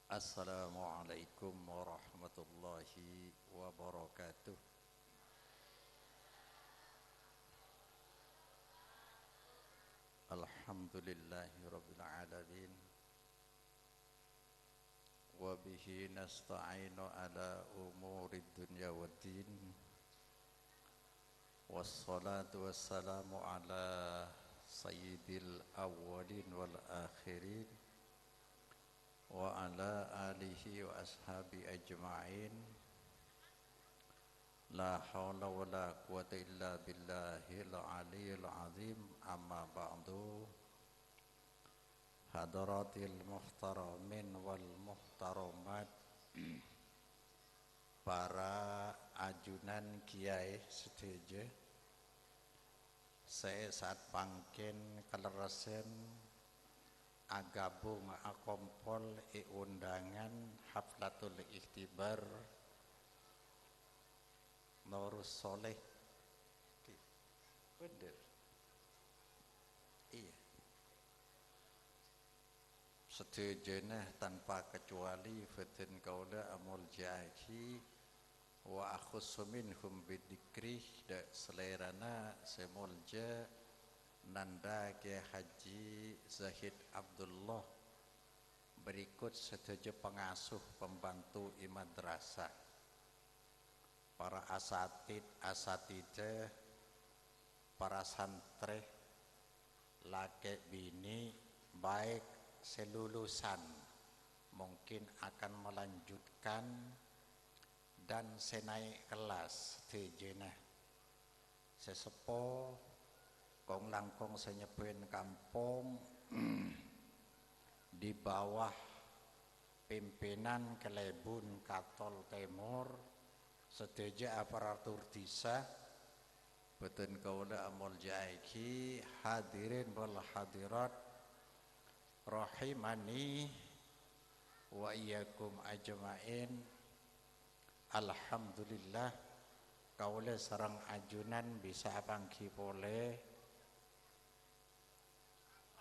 Assalamualaikum warahmatullahi wabarakatuh. Alhamdulillahi rabbil alamin. Wa bihi nasta'inu ala umuri dunya waddin. Wassalatu wassalamu ala sayyidil awwalin wal akhirin wa ala alihi wa ashabi ajma'in. La hawla wa la quwata illa billahil aliyyil azim. Amma ba'du. Hadaratil muhtaramin wal muhtaramat, para ajunan kiai setuju saya saat pangkin kalerasen agabung akompol undangan haflatul ikhtibar Nurus Soleh. Bener iya, setujuna tanpa kecuali fatin kaula amul jahi wa akhussu minhum bidzikrih da selerana semulja nanda ke Haji Zahid Abdullah berikut setuju pengasuh pembantu madrasah, para asatidah, para santri, laki bini, baik selulusan mungkin akan melanjutkan dan senaik kelas tejena sesepo kong langkong senyepuin kampung di bawah pimpinan Kelebun Katol Timur setuju aparatur desa. Betul kaula amul jaiki hadirin wal hadirat rahimani wa iyyakum ajmain. Alhamdulillah kaula sareng ajunan bisa pangki boleh.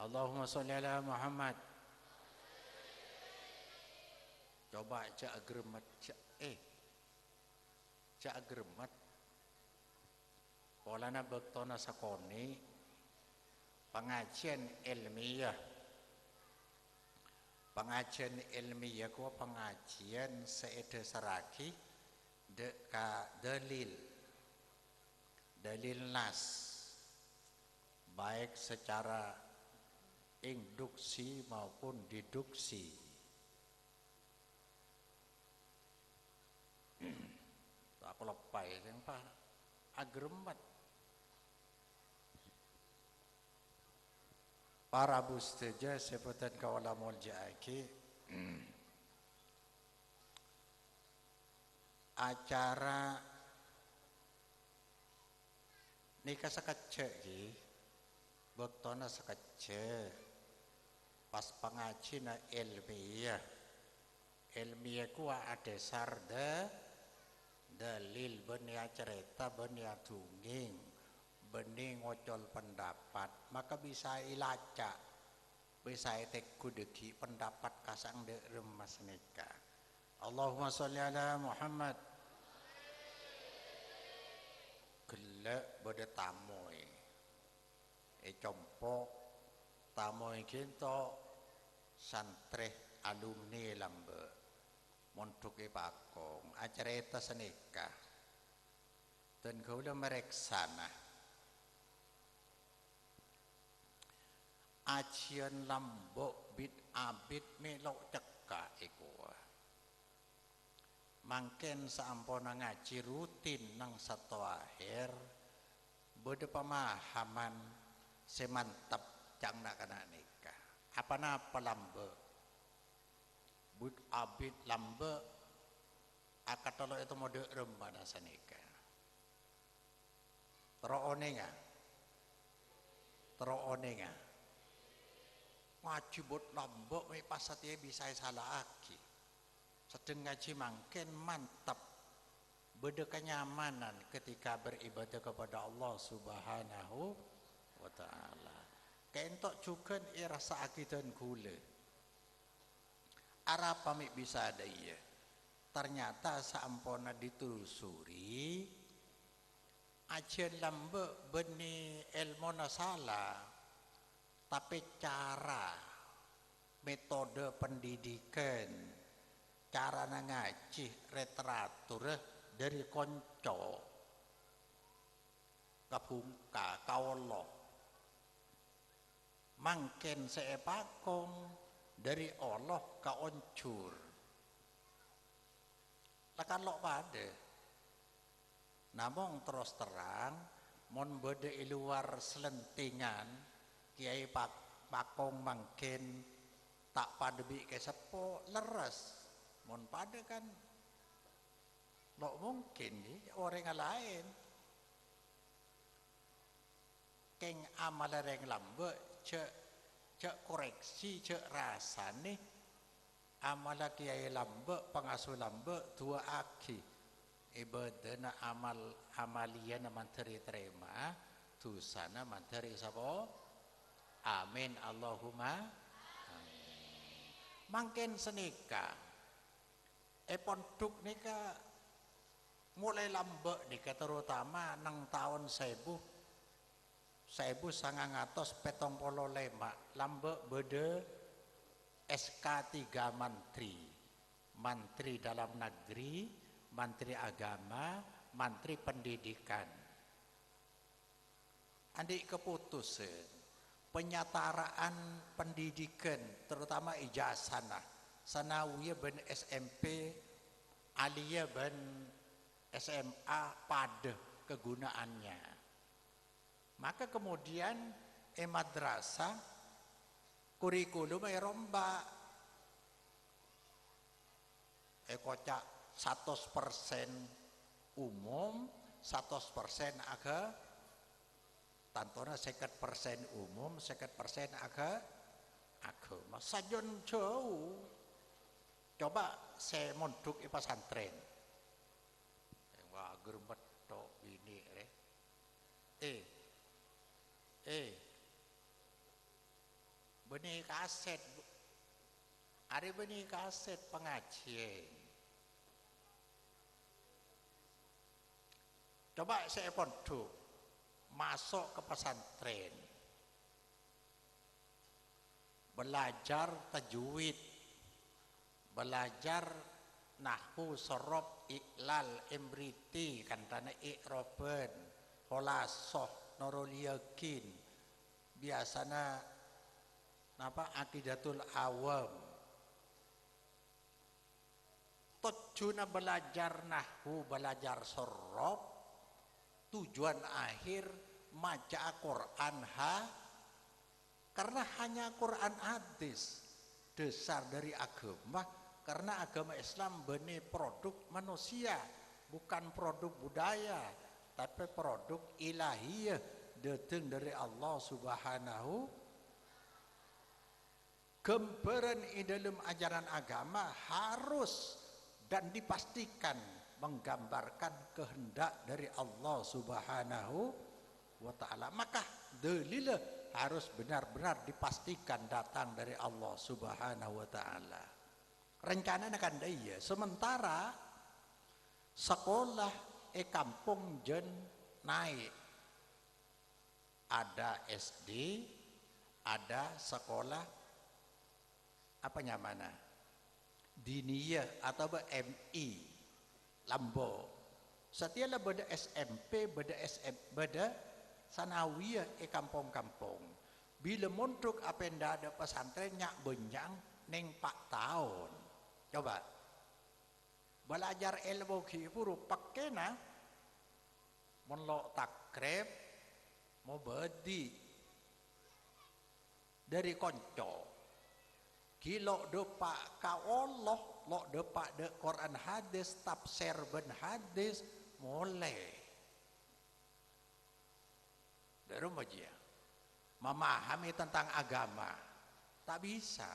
Allahumma sholli ala Muhammad. Coba cak gremet cak gremet polana bektona sakoni pengajian ilmiah ku pengajian seede seraki dalil nas baik secara induksi maupun deduksi. Aku lepai yang pak agremat para busteja sebutan kaula muljaaki acara nikah sekece ki bektona sekece pas pengajina ilmiah ku ada sarda dalil benia cerita benia dunging bening ngocol pendapat maka bisa ilaca bisa tek kudeki pendapat kasang de remas nikah. Allahumma sholli ala Muhammad. Gelek bade tamoy compok tamoy kinto santri alumni lambe montuke pakong acara eta senikah dan kaula mereksana ajian lambok bid abid melok cekak iku mangken saampona ngaji rutin nang satu akhir bode pemahaman semantap cang nak kena nikah apa lambe bud abid lambe akatolo itu mode rembana sanika teroonenga ngaji bud lambe me pasat ye bisa salah aki sedeng ngaji mangken mantap bede kenyamanan ketika beribadah kepada Allah Subhanahu wa taala. Kentok juga rasa akidan gule Arab pamit bisa ada iya. Ternyata saampona ditelusuri aja lambe beni ilmu salah, tapi cara metode pendidikan cara ngaji literatur dari konco kabungka kaolo mangken seepakong dari Allah ka oncur lakan lo pada namong terus terang mon bede luar selentingan kiai pakong mangken tak pada bi ke sepo leres mon pada kan lo mungkin nih orang lain keng amal reng lambe cek koreksi cek rasa nih amal kiai lambe pengasuh lambe dua aki ibadana amalian manteri terima tusana manteri sabo amin Allahumma amin. Mangken senika pondok nika mulai lambe nika terutama nang tahun 1975 lambe bede SK3 Menteri Dalam Negeri, Menteri Agama, Menteri Pendidikan. Adik keputusan penyataraan pendidikan terutama ijazah sanawiyah ben SMP, aliyah ben SMA pada kegunaannya. Maka kemudian madrasah kurikulum rombak kocak 100% umum 100% aga tantona 50% umum 50% aga agama sajon jauh coba saya mondok di pesantren wah gerbet tok bini benih kaset hari benih kaset pengajian coba saya pondok masuk ke pesantren belajar tajwid belajar nahwu sorob iklal imriti kantana ikroben holasoh nurul yakin biasana napa akidatul awam tujuan belajar nahwu belajar sorob tujuan akhir maca Quran karena hanya Quran hadis dasar dari agama karena agama Islam benih produk manusia bukan produk budaya tapi produk ilahiyah datang dari Allah Subhanahu gambaran di dalam ajaran agama harus dan dipastikan menggambarkan kehendak dari Allah Subhanahu wa ta'ala maka dalil harus benar-benar dipastikan datang dari Allah Subhanahu wa ta'ala rencana akan dia sementara sekolah kampung jen naik ada SD ada sekolah apa namanya diniyah atau MI Lambo setiap beda SMP beda beda sanawiyah kampung-kampung bila mondok apa yang ada pesantren nyak benjang neng 4 tahun coba belajar ilmu kiburu pakena menlok takrib mau bedi dari konco kilo depak ka Allah lo depak de Quran hadis tafsir ben hadis mulai dari rumah dia memahami tentang agama tak bisa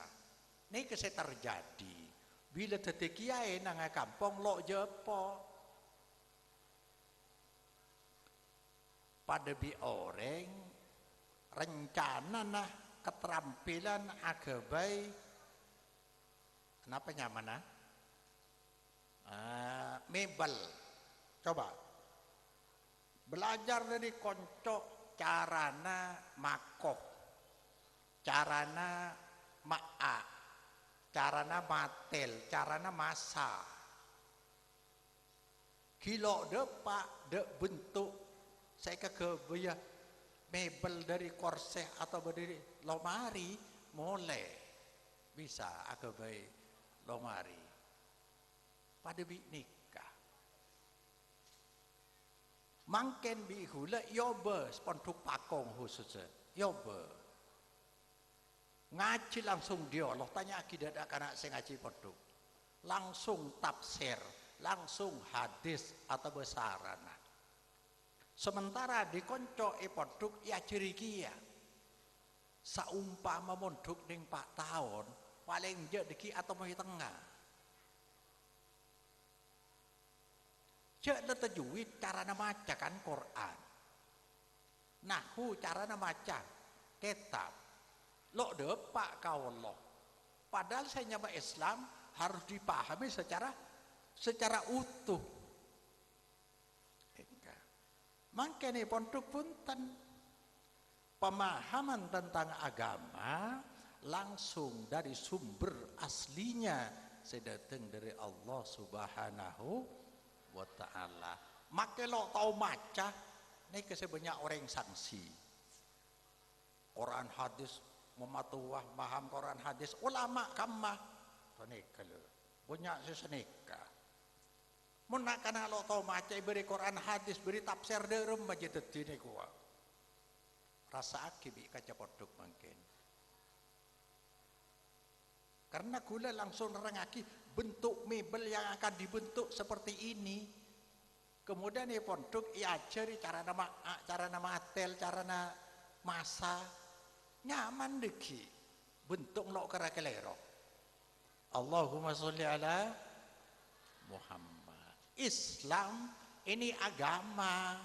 ini kesih terjadi bila detik kiai nang kampung lo jepo pada bi orang rencana nah keterampilan agabai Kenapa nyaman? Mebel. Coba belajar dari konco carana makoh, carana ma'a, carana matel, carana masa. Kilo depak de bentuk saya kekebaya mebel dari korseh atau dari lomari mulai bisa akabai lomari pada bi nikah mangken bi hula yobe spontuk pakong khususnya yobe ngaji langsung dialog tanya akidat anak saya ngaji pondok langsung tafsir langsung hadis atau besarana sementara di konco pondok ya cirikia saumpama mondok ning 4 tahun paling je deki atau mau tengah cek tajwid cara maca kan Quran nahu cara maca kitab lo depak kau Allah padahal saya nyapa Islam harus dipahami secara utuh makanya pondok punten pemahaman tentang agama langsung dari sumber aslinya sedatang dari Allah Subhanahu wa ta'ala. Maka lo tahu maca ini banyak orang yang sanksi Quran hadis mematuah paham Quran hadis ulama kamah senika lo banyak sesenika mun nak kana lo tahu maca beri Quran hadis beri tafsir derem aja tetine kuwa rasa akibi kaca podok mungkin karena gula langsung nerangaki bentuk mebel yang akan dibentuk seperti ini kemudian ya pondok iajari cara nama atel cara masa nyaman deki bentuk lo kera kelero Allahumma sholli ala Muhammad Islam ini agama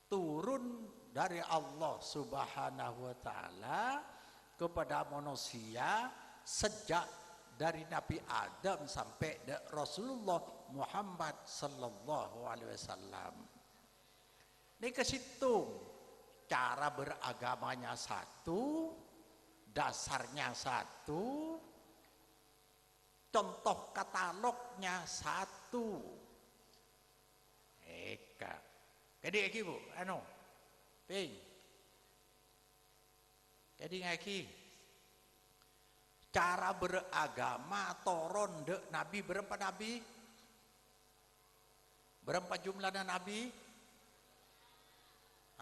turun dari Allah Subhanahu wa ta'ala kepada manusia sejak dari Nabi Adam sampai Rasulullah Muhammad sallallahu alaihi wasallam. Ini ke situ cara beragamanya satu, dasarnya satu, contoh katalognya satu. Eka. Jadi iki Bu, Ping. Jadi ngaki cara beragama toron de Nabi berapa Nabi? Berapa jumlahnya Nabi?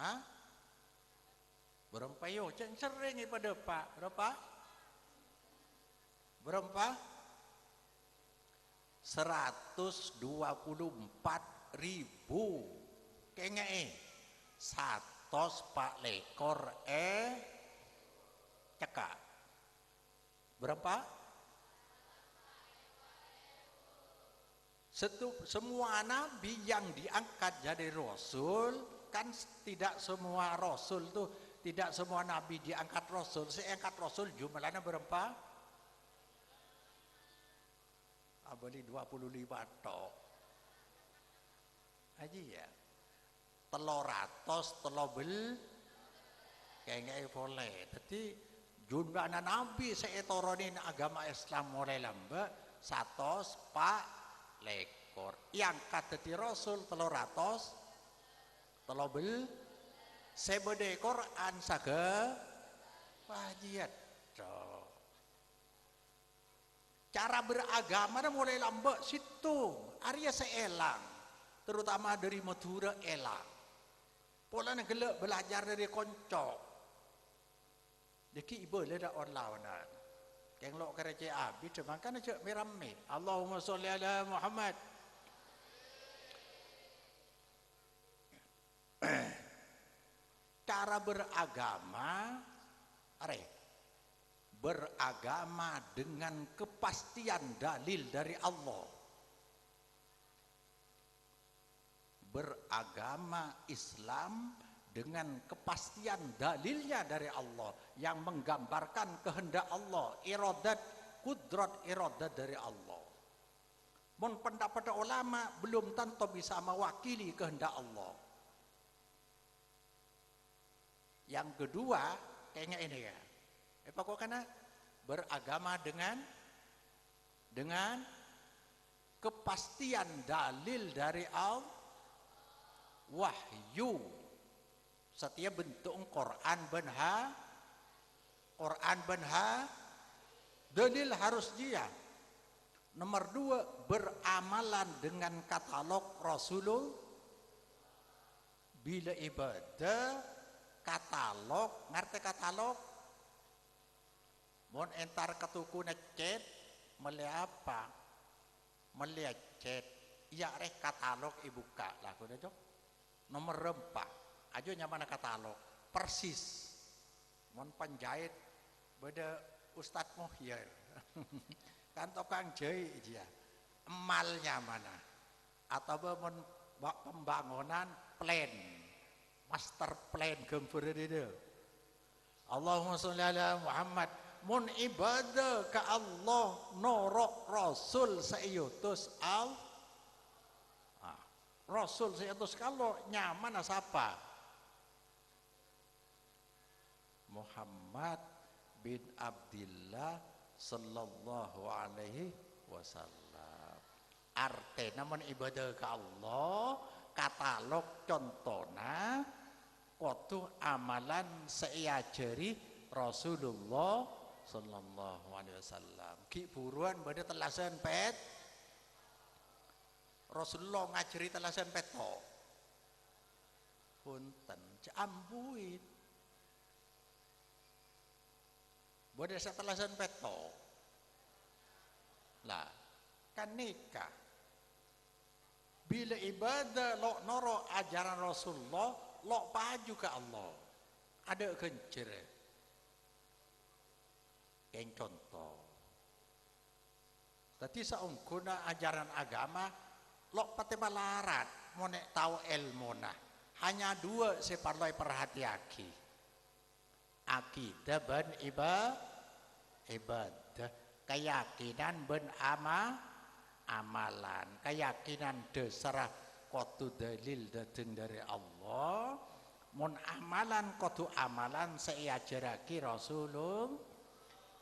Hah? Berapa yo? Ceng sering pada Pak. Berapa? Berapa? 124.000. Kenge satos pak lekor cekak. Berapa? Semua nabi yang diangkat jadi rasul kan tidak semua rasul tuh tidak semua nabi diangkat rasul. Saya angkat rasul jumlahnya berapa? Abali 25 tok. Aji ya. Teloratos telobel kayak boleh. Jadi jumlah nabi saya turunin agama Islam mulai lambat 100 pak lekor yang kata di Rasul 300 telobel sebede Quran saga wajiat cara beragama mulai lambat situ Arya seelang terutama dari Madura elang pola gelak belajar dari konco deki ibu leda orlawanan keng lo kerja abi cuma kan aja mirame Allahumma sholli ala Muhammad cara beragama beragama dengan kepastian dalil dari Allah beragama Islam dengan kepastian dalilnya dari Allah yang menggambarkan kehendak Allah iradat kudrat iradah dari Allah. Mun pendapat ulama belum tentu bisa mewakili kehendak Allah. Yang kedua, kayaknya ini ya. Pokoknya beragama dengan kepastian dalil dari Allah, wahyu. Setiap bentuk Quran benha, dalil harus dia. Nomor 2, beramalan dengan katalog Rasulullah. Bila ibadah katalog, ngerti katalog? Mon entar ketuku necet, melihat apa? Melihat cet, iya reh katalog ibuka lah, kuda jok. Nomor 4, aja nyamana katalog, persis. Mon penjahit, beda Ustadz Muhyir. Kan tukang jahit dia, emalnya mana? Atau pembangunan plan, master plan gempur itu. Allahumma sholli ala Muhammad. Mun ibadah ke Allah norok Rasul seiutus Rasul seiutus kalau nyaman siapa? Muhammad bin Abdillah sallallahu alaihi wasallam. Artinya mun ibadah ke Allah katalog contohna kudu amalan seiajari Rasulullah sallallahu alaihi wasallam. Ki buruan bade telasan pet. Rasulullah ngajari telasan peto. Punten cambuin. Bade telasan peto. Lah, kan nikah. Bila ibadah lo noro ajaran Rasulullah, lo paju ke Allah. Ada kencir. Yang contoh. Tadi saungkuna ajaran agama, lo pati malarat, mau nek tahu ilmu nah. Hanya 2 separloi perhatiaki. Akidah ben ibadah, keyakinan ben amalan, keyakinan dasar kudu dalil dateng dari Allah. Mun amalan kudu amalan seiajaraki Rasulullah.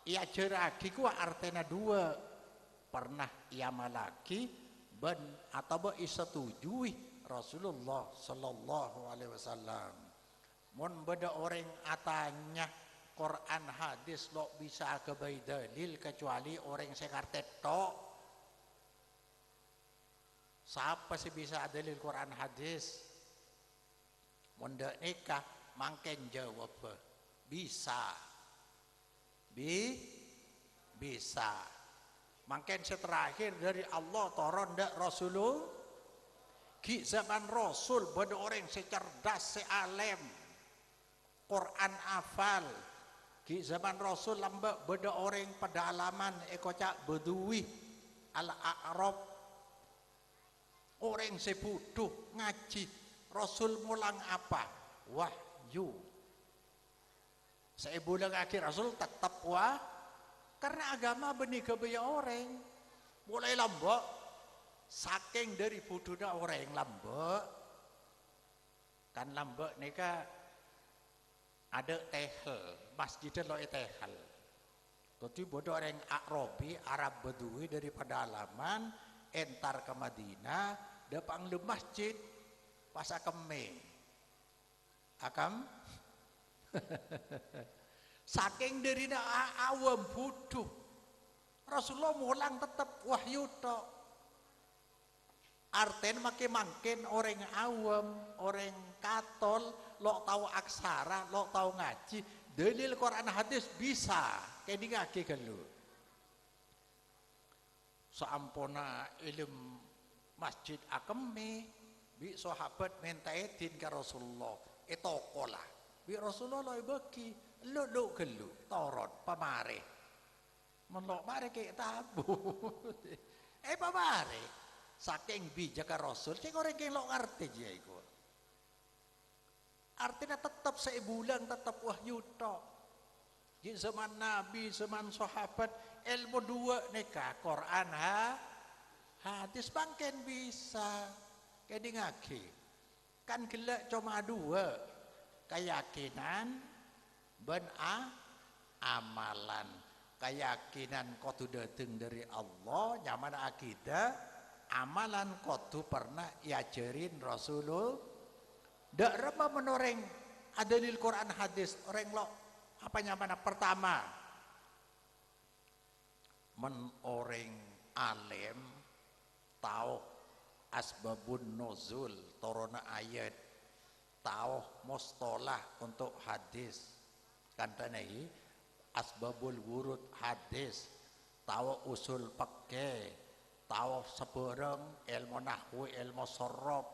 Iajaraki ku artinya 2, pernah iamalaki ben atau isetujui Rasulullah sallallahu alaihi wasallam. Mun beda orang atanya Quran hadis lo bisa kebai dalil kecuali orang sekarte tok. Siapa sih bisa dalil Quran hadis? Mun dak nikah mangken jawab bisa. Bisa. Mangken seterakhir dari Allah turun ndak Rasulullah. Ki zaman Rasul beda orang secerdas sealem. Quran hafal. Ki zaman Rasul lambak beda orang pedalaman ekocak bedui al-A'rab. Orang sebutuh ngaji. Rasul mulang apa? Wahyu. Saya bulan akhir Rasul tetap karena agama benih kebaya orang mulai lambak saking dari buduna orang lambak kan lambak nika ada tehel masjidnya lo tehel tapi bodoh orang Arabi Arab Bedui dari pedalaman entar ke Madinah dapang le masjid pas akeme akam saking dari awam bodoh Rasulullah mulang tetap wahyu tok artinya makin orang awam orang katol lo tahu aksara lo tahu ngaji dalil Quran hadis bisa kayak di ngaki kalau seampona ilmu masjid akemi bi sahabat minta edin ke Rasulullah etokolah bi Rasulullah bagi lu gelu torot pamare menlok mare kayak tabu pamare saking bijak Rasul sing orang yang lo ngerti dia iku artinya tetap sebulan tetap wahyu tok Di zaman Nabi, zaman sahabat, ilmu dua neka Quran hadis bangken bisa. Kayak ngaki. Kan gelak cuma dua, keyakinan ben amalan. Keyakinan kotu dateng dari Allah, nyaman akidah, amalan kotu pernah diajarin Rasulullah. Dak rema menoreng adalil Quran hadis orang lo apa nyaman pertama menoreng alim tahu asbabun nuzul turun ayat tahu mustalah untuk hadis kantanai asbabul wurud hadis tahu usul pakai tahu sebereng ilmu nahwu ilmu sorob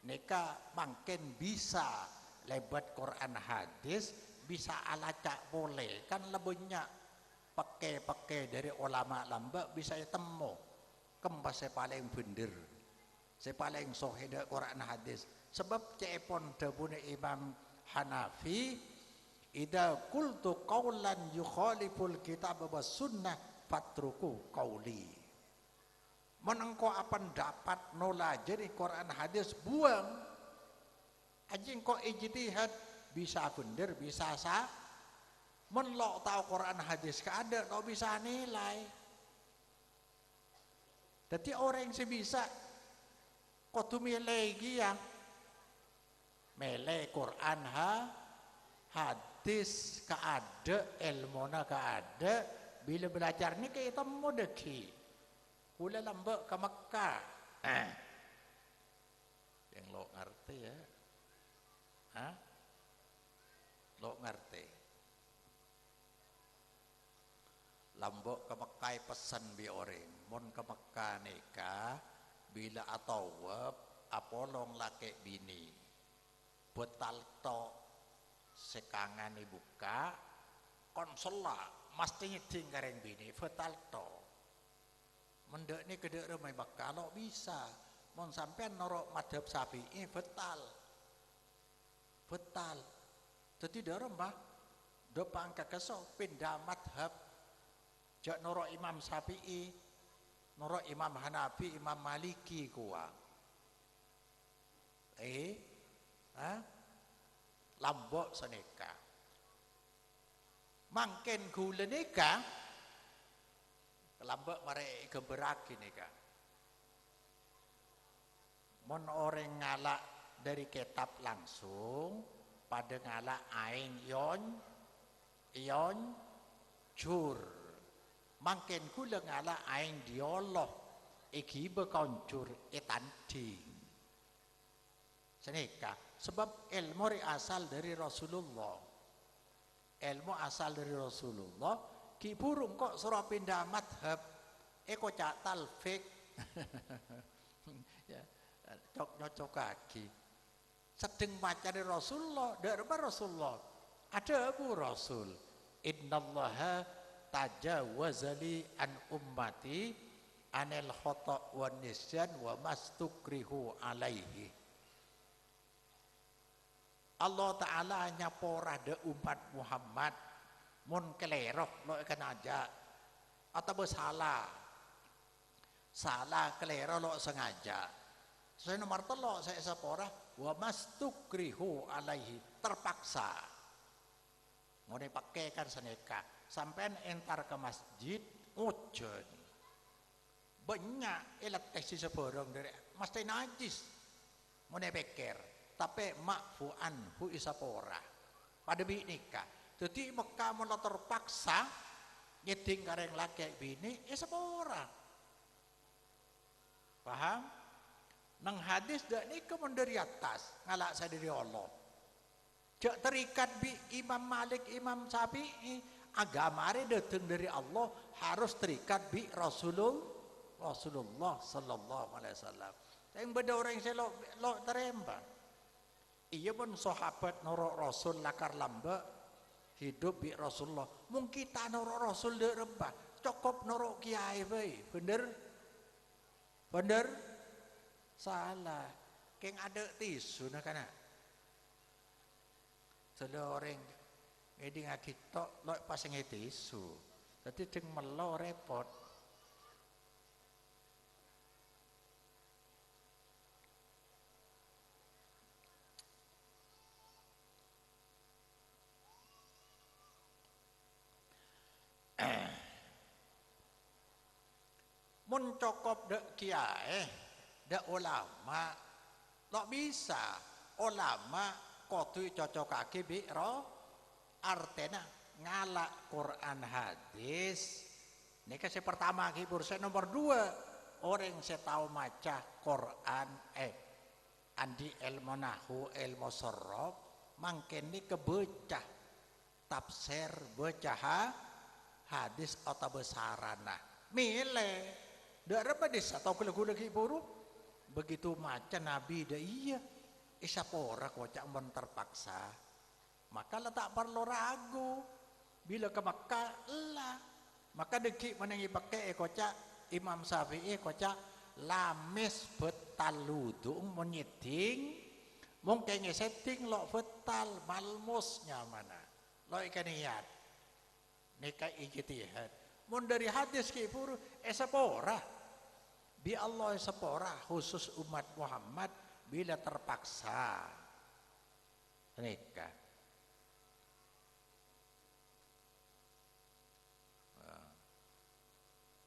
nika makin bisa lebat Quran hadis bisa alacak boleh kan lebihnya pakai dari ulama lamba bisa temu kembas saya paling bener saya paling sahih Quran hadis sebab cepon dabune Imam Hanafi idza qultu qaulan yukhaliful kitab was sunnah fatruku qauli menengko apa dapat nolak jadi Quran hadis buang anjing kok ijtihad bisa bener bisa sah menlok tahu Quran hadis keada kok bisa nilai jadi orang yang bisa kudu milih yang milih Quran hadis keada ilmuna keada bila belajar ni kayak temu deki kula lambak ke Mekah yang lo ngerti ya lo ngerti lambok ke Mekah pesan bi orang mon ke Mekah nikah bila atau apolong laki bini betal to sekangan buka konsela mesti nyeting kareng bini betal to mendek ni kedek remai bakal kalau bisa mon sampean norok madhab Syafi'i betal jadi dorong bah depan kekesok pindah madhab jak norok Imam Syafi'i norok Imam Hanafi Imam Maliki kuah lambok seneka mangken gula neka lambok mereka geberaki neka mon orang ngalak dari kitab langsung pada ngalak ain yon cur mangken kula ngalak ain dialog iki bekoncur etanting seneka sebab ilmu asal dari Rasulullah ilmu asal dari Rasulullah ki burung kok suruh pindah madhab kok cak talfik ya cok kaki sedeng baca dari Rasulullah dari Rasulullah ada Abu Rasul innallaha tajawazali an ummati anil khata' wan nisyan wa mastukrihu alaihi Allah Ta'ala hanya porah de umat Muhammad mun kelerok lo ikan aja atau bersalah salah kelerok lo sengaja saya nomor telok saya seporah wa mastukrihu alaihi terpaksa mau dipakai kan seneka sampai entar ke masjid ujen banyak ilat teksi seborong dari mesti najis mau dipikir tapi makfu'an hu isapora pada nikah jadi Mekah mau terpaksa nyeting kareng laki bini isapora paham nang hadis dak nikah dari atas ngalak sadiri Allah jak terikat bi Imam Malik Imam Syafi'i agama ini datang dari Allah harus terikat bi Rasulullah sallallahu alaihi wasallam yang beda orang yang lo teremba iya pun sahabat norok Rasul lakar lamba hidup bi Rasulullah mungkin kita norok Rasul dek rembah cukup norok kiai bae bener salah keng ada tisu nak kana sedoreng Ngedi ngaki tok lok pas ngeti isu. Dadi ding melo repot. Mun cokop dek kiai, dek ulama, lok bisa ulama kotu cocokake biro artena ngalak Quran hadis. Ini kasih pertama kibur. Saya nomor 2 orang saya tahu maca Quran andi ilmu nahu ilmu sorob mangken ini kebaca tafsir baca hadis atau besarana milih dak apa desa atau kula kiburu begitu maca Nabi dah iya isapora kocak mon terpaksa maka lah tak perlu ragu bila ke Makkah lah maka deki menangi pakai kocak Imam Syafi'i kocak lamis betal ludung menyiting mungkin setting lo betal malmusnya mana lo ikan niat nikah ijtihad mun dari hadis ki puru sepora bi Allah sepora khusus umat Muhammad bila terpaksa nikah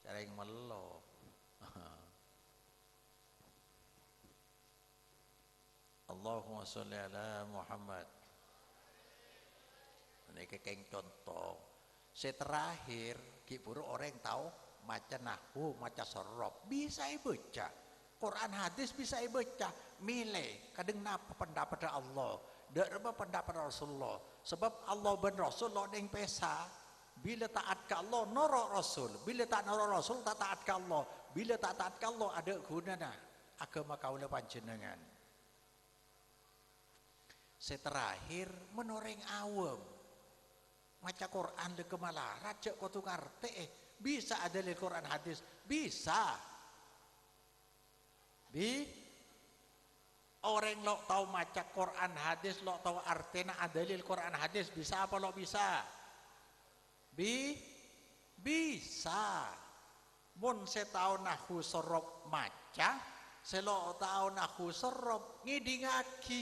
cara yang melo Allahumma sholli ala Muhammad ini kekeng contoh saya terakhir kiburu orang tahu maca nahwu maca sorob bisa baca Quran hadis bisa baca milih kadang napa pendapat Allah dak apa pendapat Rasulullah sebab Allah ben Rasul lo deng pesa bila taat ke Allah norok Rasul bila tak norok Rasul tak taat ke Allah bila tak taat ke Allah ada gunanya agama kaula panjenengan seterakhir menoreng awam maca Quran de kemalarat cek kotu karte bisa ada di Quran hadis bisa orang lo tahu maca Quran hadis lo tahu artinya ada di Quran hadis bisa apa lo bisa bisa mun saya tahu nahwu sorob maca saya lo tahu nahwu sorob ngidingaki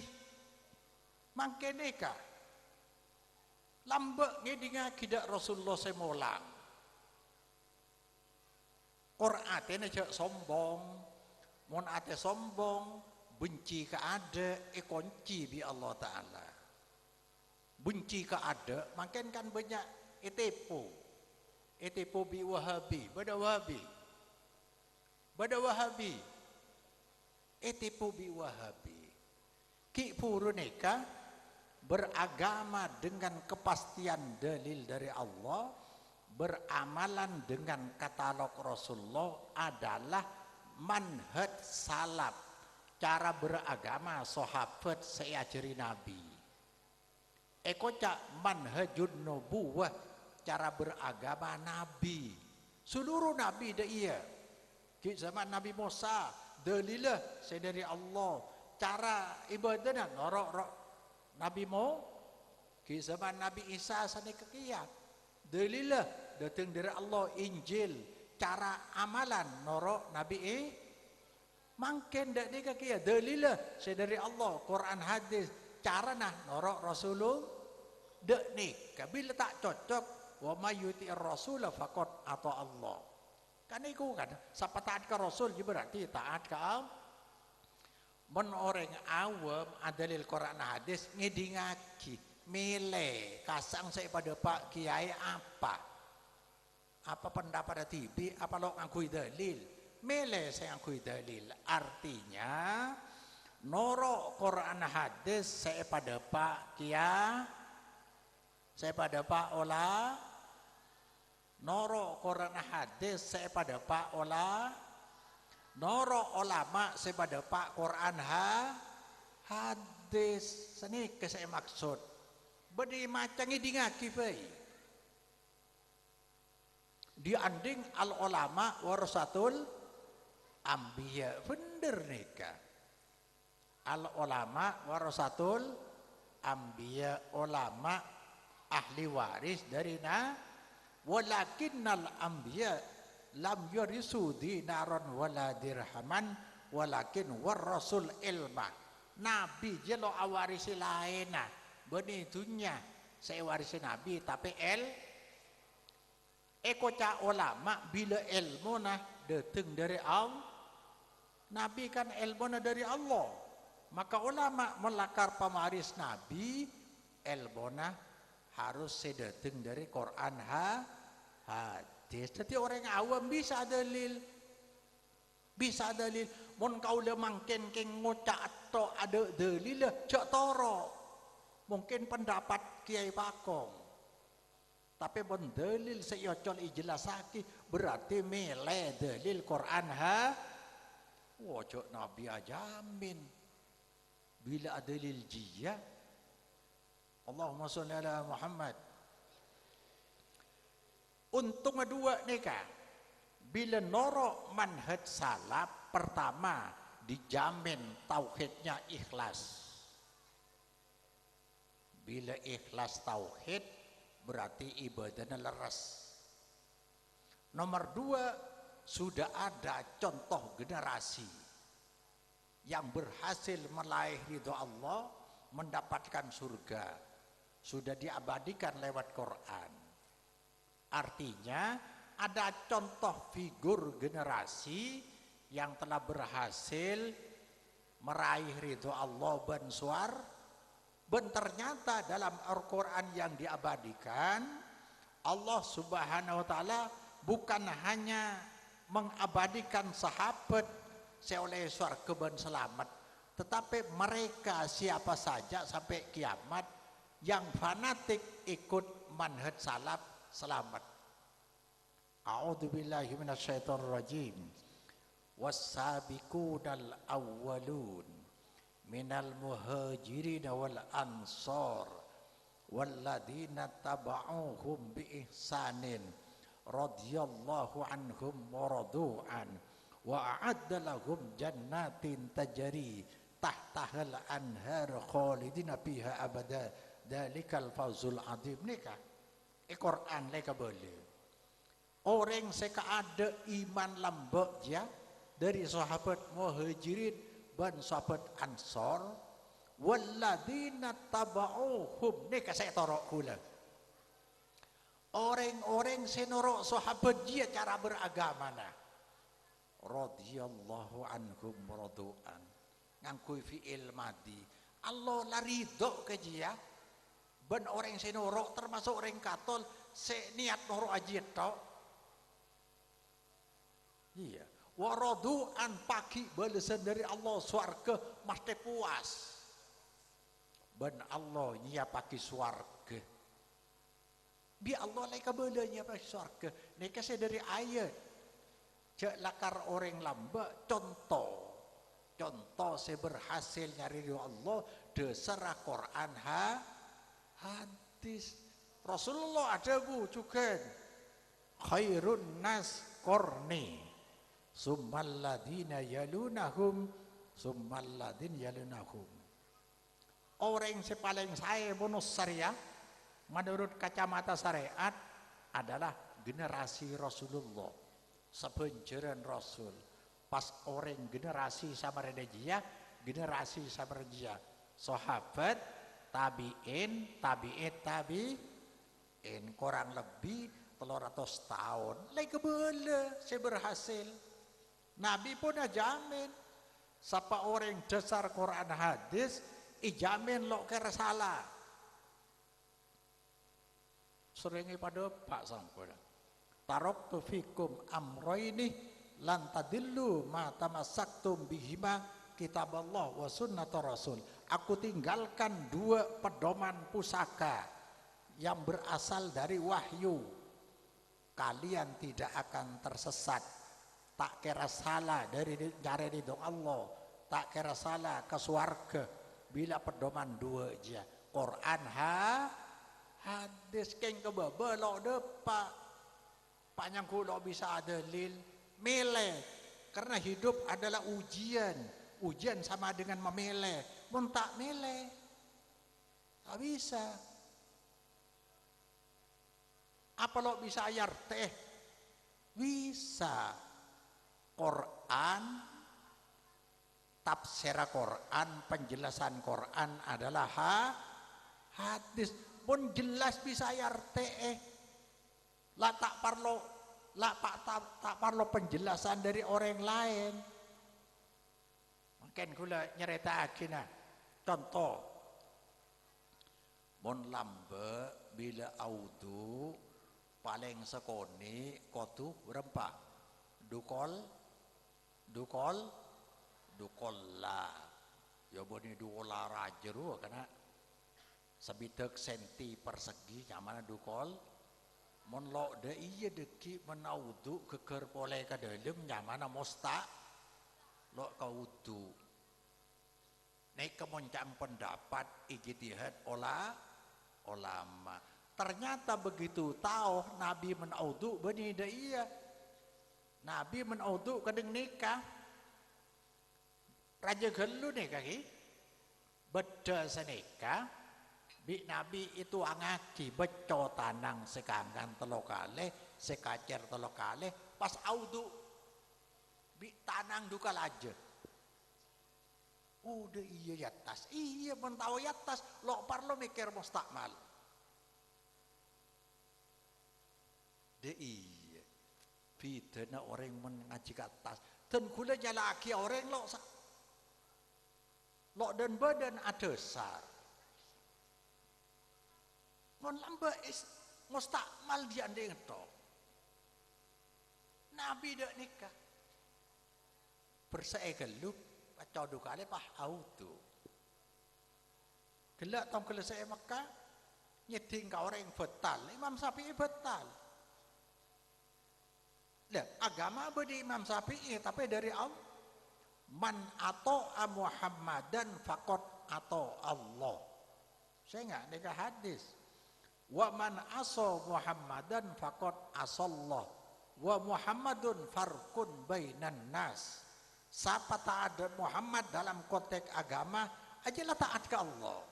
mangkene ka lambek ngidingaki dak Rasulullah semolang Quran ate cek sombong mun ate sombong benci ke ada kunci bi Allah taala benci ke ada makin kan banyak etipu bi wahabi bada wahabi etipu bi wahabi ki puru neka beragama dengan kepastian dalil dari Allah beramalan dengan katalog Rasulullah adalah manhaj salaf cara beragama sahabat seajari Nabi cak manhajun nubuwah cara beragama Nabi seluruh Nabi dah iya di zaman Nabi Musa dalilah saya dari Allah cara ibadahnya norok Nabi Mo di zaman Nabi Isa sani kekiyat dalilah datang dari Allah Injil cara amalan norok Nabi mangken dak ni kekiyat dalilah saya dari Allah Quran hadis cara nah norok Rasulullah dak ni bila tak cocok wa mayyuti ar-rasul faqad atau Allah kan iku kan siapa taat ke Rasul berarti taat ke Allah men orang awam adalil Quran hadis ngidingaki milih kasang saya pada Pak Kiai apa pendapat tibi apa lo ngakui dalil milih saya ngakui dalil artinya norok Quran hadis saya pada Pak Kiai saya pada Pak Ola norok Quran hadis saya pada Pak Ola norok ulama saya pada Pak Quran hadis seni ke saya maksud beri macam ngidingaki bae dianding al ulama warasatul anbiya bener nika al ulama warasatul anbiya ulama ahli waris dari walakinnal anbiya lam yurisu dinaron wala dirhaman walakin warasul ilma. Nabi je lo awarisi lain nah beni dunia saya warisi nabi tapi ekoca ulama bila ilmu nah datang dari Allah. Nabi kan ilmu nah dari Allah, maka ulama melakar pemaris nabi ilmu nah harus sedatang dari Quran hadis. Jadi orang awam bisa dalil mun kau le mangken keng ngocak atau ada dalil lah cak toro mungkin pendapat Kiai Pakong tapi mun dalil seyocol ijelasaki berarti mele dalil Quran cak Nabi ajamin bila ada dalil jia Allahumma sholli ala Muhammad. Untung kedua nih kak, bila norok manhaj salaf pertama dijamin tauhidnya ikhlas. Bila ikhlas tauhid berarti ibadahnya leres. Nomor dua sudah ada contoh generasi yang berhasil meraih ridho Allah mendapatkan surga. Sudah diabadikan lewat Quran. Artinya ada contoh figur generasi yang telah berhasil meraih ridho Allah ben ternyata dalam Al-Quran yang diabadikan Allah subhanahu wa ta'ala bukan hanya mengabadikan sahabat seoleh surga ben selamat, tetapi mereka siapa saja sampai kiamat yang fanatik ikut manhaj salaf selamat. A'udzubillahi minasyaitonir rajim. Was-sabiqunal awwalun minal muhajirin wal ansar walladzina taba'uhum bi ihsanin radhiyallahu anhum wa radu'an wa a'adda lahum jannatin tajri tahtahal anhar khalidina fiha abada dalikal fawzul adzim. Nikah Quran leka boleh orang seka ada iman lambak ya dari sahabat muhajirin dan sahabat ansor walladzina taba'uhum. Nikah saya torok kula orang-orang senorok sahabat dia cara beragama nah radhiyallahu anhum radu'an ngangkui fi'il madi Allah laridho ke dia ben orang senorok termasuk orang katol niat norok aja tau iya waradu'an pagi balasan dari Allah swarga mesti puas ben Allah nya pagi swarga bi Allah leka belanya pagi swarga nika saya dari ayat cek lakar orang lamba contoh saya berhasil nyari Allah dasar Quran hadis. Rasulullah ada bu juga khairun nas korni summal ladina yalunahum summal ladin yalunahum. Orang yang paling saya bonus syariah menurut kacamata syariat adalah generasi Rasulullah sepenceran Rasul. Pas orang generasi sama rejia generasi sama rejia sahabat tabi'in kurang lebih 300 tahun lagi kebela saya berhasil. Nabi pun jamin siapa orang dasar Quran hadis ijamin lo kira salah seringi pada pak sangkul taraktu fikum amroini lan tadillu ma tamassaktum bihima kitab Allah wa sunnatur rasul. Aku tinggalkan dua pedoman pusaka yang berasal dari wahyu. Kalian tidak akan tersesat. Tak kira salah dari nyari ridho Allah, tak kira salah ke swarga bila pedoman dua aja. Quran hadis keng kebaba lo depak panjang kulo bisa ada lil mele karena hidup adalah ujian sama dengan memele mun tak mele tak bisa Apa lo bisa ayar teh? Bisa. Quran, tafsir Quran, penjelasan Quran adalah hadis. Pun jelas bisa ayar teh. Lah tak perlu penjelasan dari orang lain. Mungkin kula nyerita akhirnya. Contoh, mon lambe bila audu paling sekoni kotu berempat dukol lah ya boni dukola rajeru karena sebitek senti persegi mana dukol mon lo de iya deki menaudu keker pole ka dalam mana mosta lo kaudu nek kemoncang pendapat ijtihad ulama. Ternyata begitu tahu Nabi menaudu bani da iya. Nabi menaudu kadang nikah. Raja gelu nih kaki. Beda senikah. Bi Nabi itu angaki beco tanang sekangkan telokale, sekacer telokale, pas audu bi tanang dukal aja. Udah iya yatas, iya mentau yatas, lo parlo mikir mustakmal. De iya, bidana orang mengaji ke atas, dan kula jalaki orang lo dan badan ada sar. Ngon lamba is mustakmal dia ndeng to. Nabi dak nikah, berseegelu. Baca dukale pah auto. Gelak tong kelesai Mekah nyeding ka orang yang betal. Imam Syafi'i betal. Lah agama bedi Imam Syafi'i tapi dari Allah. Man ata'a Muhammadan faqad atau Allah. Saya enggak nikah hadis. Wa man asa Muhammadan faqad asallah. Wa Muhammadun farqun bainan nas. Siapa taat Muhammad dalam konteks agama ajalah taat ke Allah.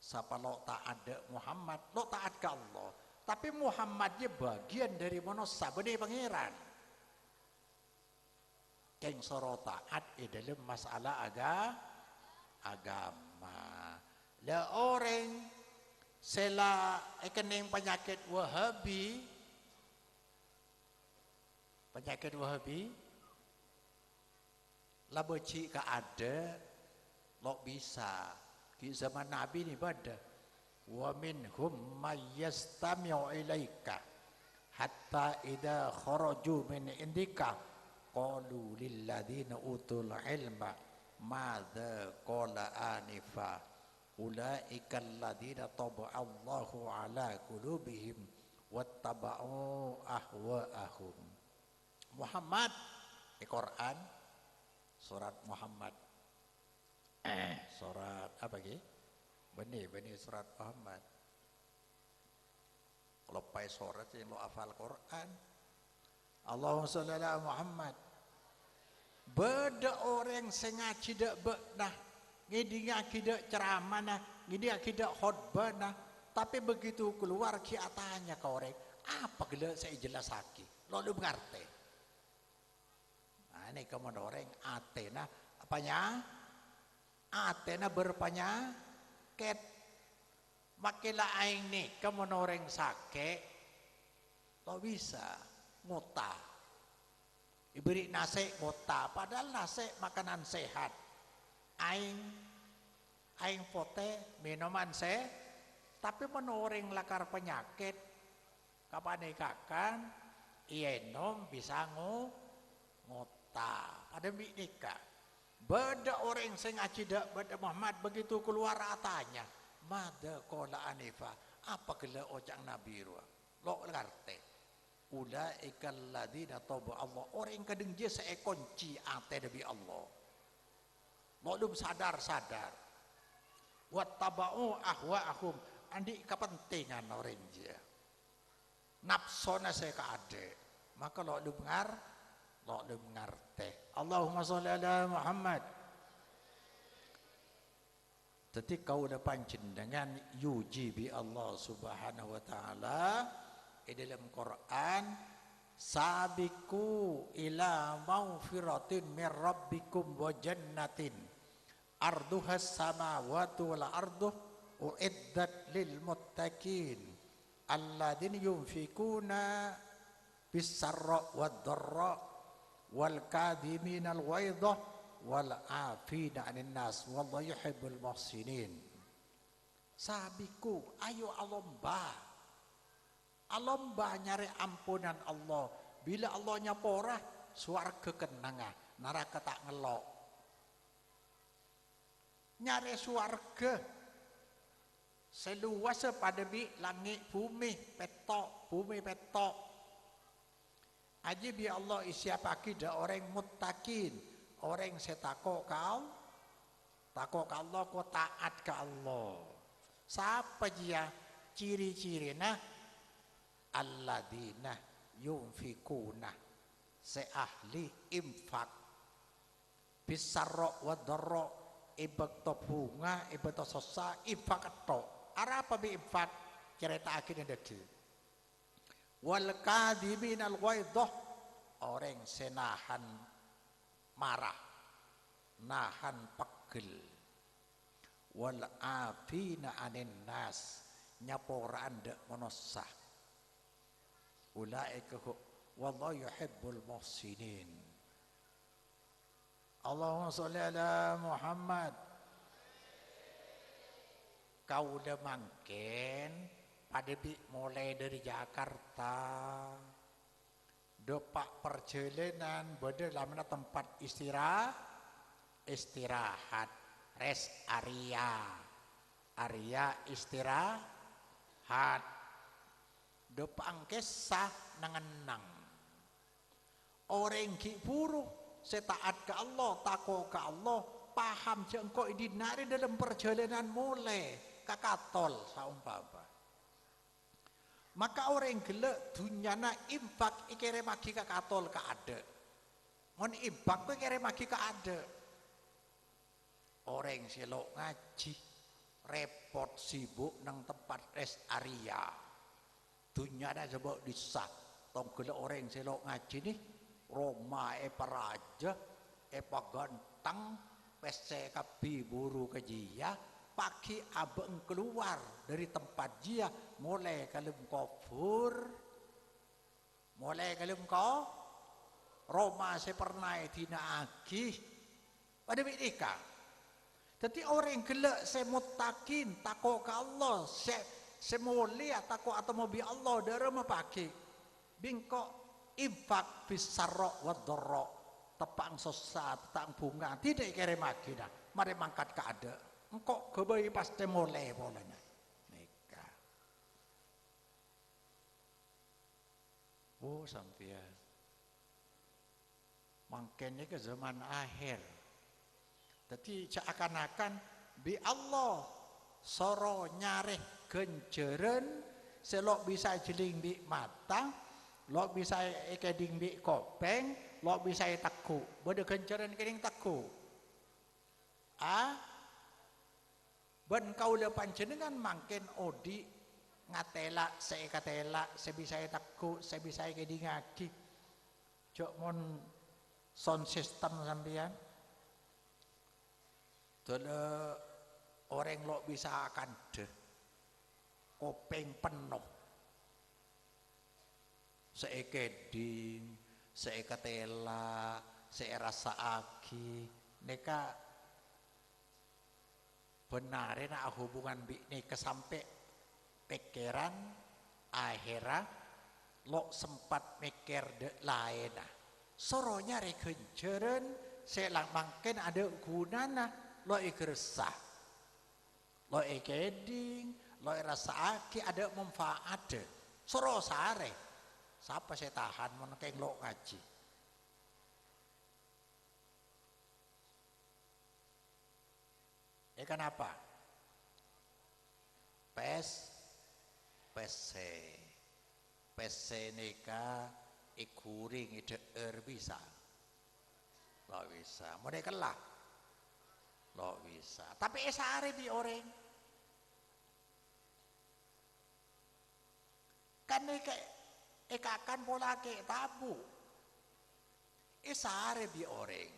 Siapa lo taat Muhammad lo taat ke Allah. Tapi Muhammadnya bagian dari manusia benih pangeran. Keng soro taat dalam masalah agama. Lah orang sela kening penyakit Wahabi. Penyakit Wahabi lah beci ka ada lo bisa di zaman Nabi ni pada wa minhum may yastami'u ilaika hatta idza kharaju min indika qalu lil ladzina utul ilma madza qala anifa ulaika alladzina taba'a Allahu ala qulubihim wattaba'u ahwa'ahum. Muhammad di Quran surat Muhammad surat apa ki? Benih surat Muhammad. Kalau pai surat yang lo hafal Quran. Allahumma sholli ala Muhammad. Beda orang sengaja dak nah ngidi akidak ceramah nah ngidi akidak khutbah nah tapi begitu keluar ki atanya ke orang apa gila saya jelasaki lo lu ngerti. Ini kemudian orang Athena apanya? Athena berpenyakit. Makilah aing nih kemudian orang sakit lo bisa ngutah. Diberi nasi ngutah padahal nasi makanan sehat. Aing pote minuman tapi menoreng lakar penyakit kapan ikakan ienom bisa ngutah. Pada nikah beda orang sing acidak beda Muhammad begitu keluar atanya mada qala anifa apa gela ojang nabi ruah lo ngerti ulaikal ladzina taba Allah orang kadang je saya kunci ate nabi Allah lo belum sadar wattaba'u ahwa'ahum andi kepentingan orang je nafsona saya kaade maka lo belum mengerti. Allahumma sholli ala Muhammad. Jadi kau udah pancin dengan yujibi Allah subhanahu wa ta'ala dalam Quran, sabiqu ila maufiratin min rabbikum wa jannatin arduhas samawati wal ardu uiddat lil muttaqin alladzina yunfikuna bis sarra wad dharra wal kadhiminal ghaidha wal afina 'anil nas wallahu yuhibbul muhsinin. Sabiku, ayo alomba nyari ampunan Allah. Bila Allah nyaporah swarga kenanga, neraka tak ngelok. Nyari swarga seluas pada bi langit bumi petok. Aji bi Allah siapa kida orang muttaqin, orang setako kau, takok Allah ko taat ke Allah. Siapa dia ciri-cirina? Alladzina yunfikuna seahli infak bisarro wa dharra ibak bunga ibak sosa infak to ara apa bi infak cerita akhirnya deki wal kadhiminal ghaidha orang senahan marah nahan pegel wal afina 'anin nas nyaporan dek monosah ulaika wallahu yuhibbul muhsinin. Allahumma sholli ala Muhammad. Kau udah mangken pada mulai dari Jakarta depak perjalanan pada lamana tempat istirahat rest area istirahat depang kesah nangenang orang ki buruh setaat ke Allah tako ke Allah paham jengkau dinari dalam perjalanan mulai kakatol saumpama maka orang gelek dunyana infak ikere magi kakatol ka ada mon infak ku ikere magi ka ada orang selok ngaji repot sibuk nang tempat rest area dunia ada sebab disah tong gele orang selok ngaji nih Roma paraja gantang pese kapi buru ke jia pagi abeng keluar dari tempat jia mulai kalem kofur mulai kalem ko Roma pernah tina agi pada bidika jadi orang gelek semutakin takok ke Allah semulia tako atau mobil Allah dari mapaki bingkok infak bisarro wadorro tepang sesat tepang bunga tidak kere maki dah mari mangkat ke ada engkau kebayi pasti mulai bolanya nikah sampian mangkennya ke zaman akhir jadi seakan-akan bi Allah soro nyareh genjeren selok bisa jeling di mata lo bisa keding di kopeng lo bisa taku bode genjeren keding taku ben kau le panjenengan mangken odi ngatela sebisa taku sebisa keding aki jok mon sound system sampean dole orang lo bisa akan deh kopeng penuh seekeding seekatela seerasa aki neka benarin hubungan neka sampai pikiran akhirat lo sempat mikir de lain soronya rekenjeren selang mangken ada gunana lo ikresah lo ekeding lo rasa aki ada manfaat soro sare siapa saya tahan menekeng lo ngaji kenapa PC neka ikuring ide bisa lo bisa mau dekelah lo bisa tapi sare bi orang kan kayak kakan pola ke tabu sare bi orang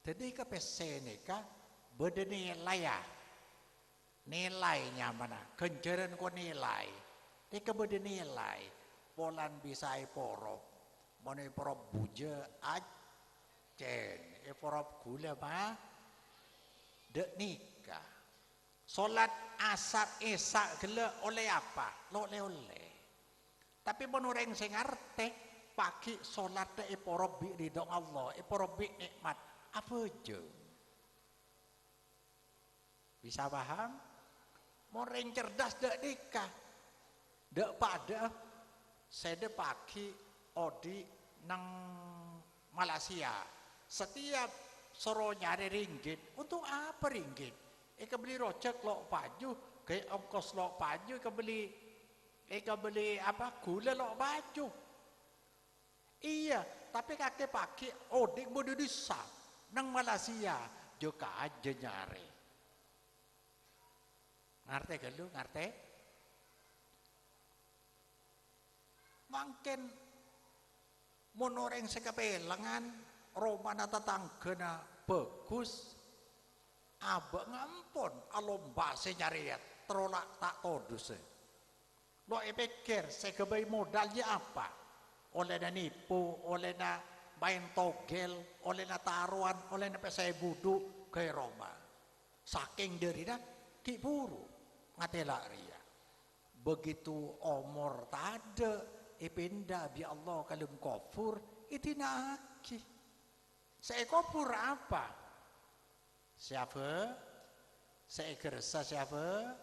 jadi ke pesene ka bernilai ya nilainya mana kenjaran ko nilai ke bernilai polan bisa porop mana porop buja acen porop gula mah dek nikah solat asar esak gele oleh apa oleh tapi menureng sing ngerti pagi solat de porop bi ridho Allah porop bi nikmat apa aja bisa paham menureng cerdas dek nikah dek pada saya pagi odi nang Malaysia setiap soro nyari ringgit untuk apa ringgit kebeli rojak lok baju kayak ongkos lok baju kebeli apa gula lok baju iya tapi kakek pakai odik bodoh desa nang Malaysia juga aja nyari ngerti kan lu ngerti mungkin monoreng sekapelangan romana tetanggana bagus abang ngampun alomba nyariat terolak tak todus lo pikir saya kebayi modalnya apa oleh na nipu oleh na main togel oleh na taruhan oleh na pesai budu ke Roma saking dari dah kiburu ngatela ria begitu umur tada pindah bi Allah kalem kufur itinaki saya kufur apa siapa saya kerasa siapa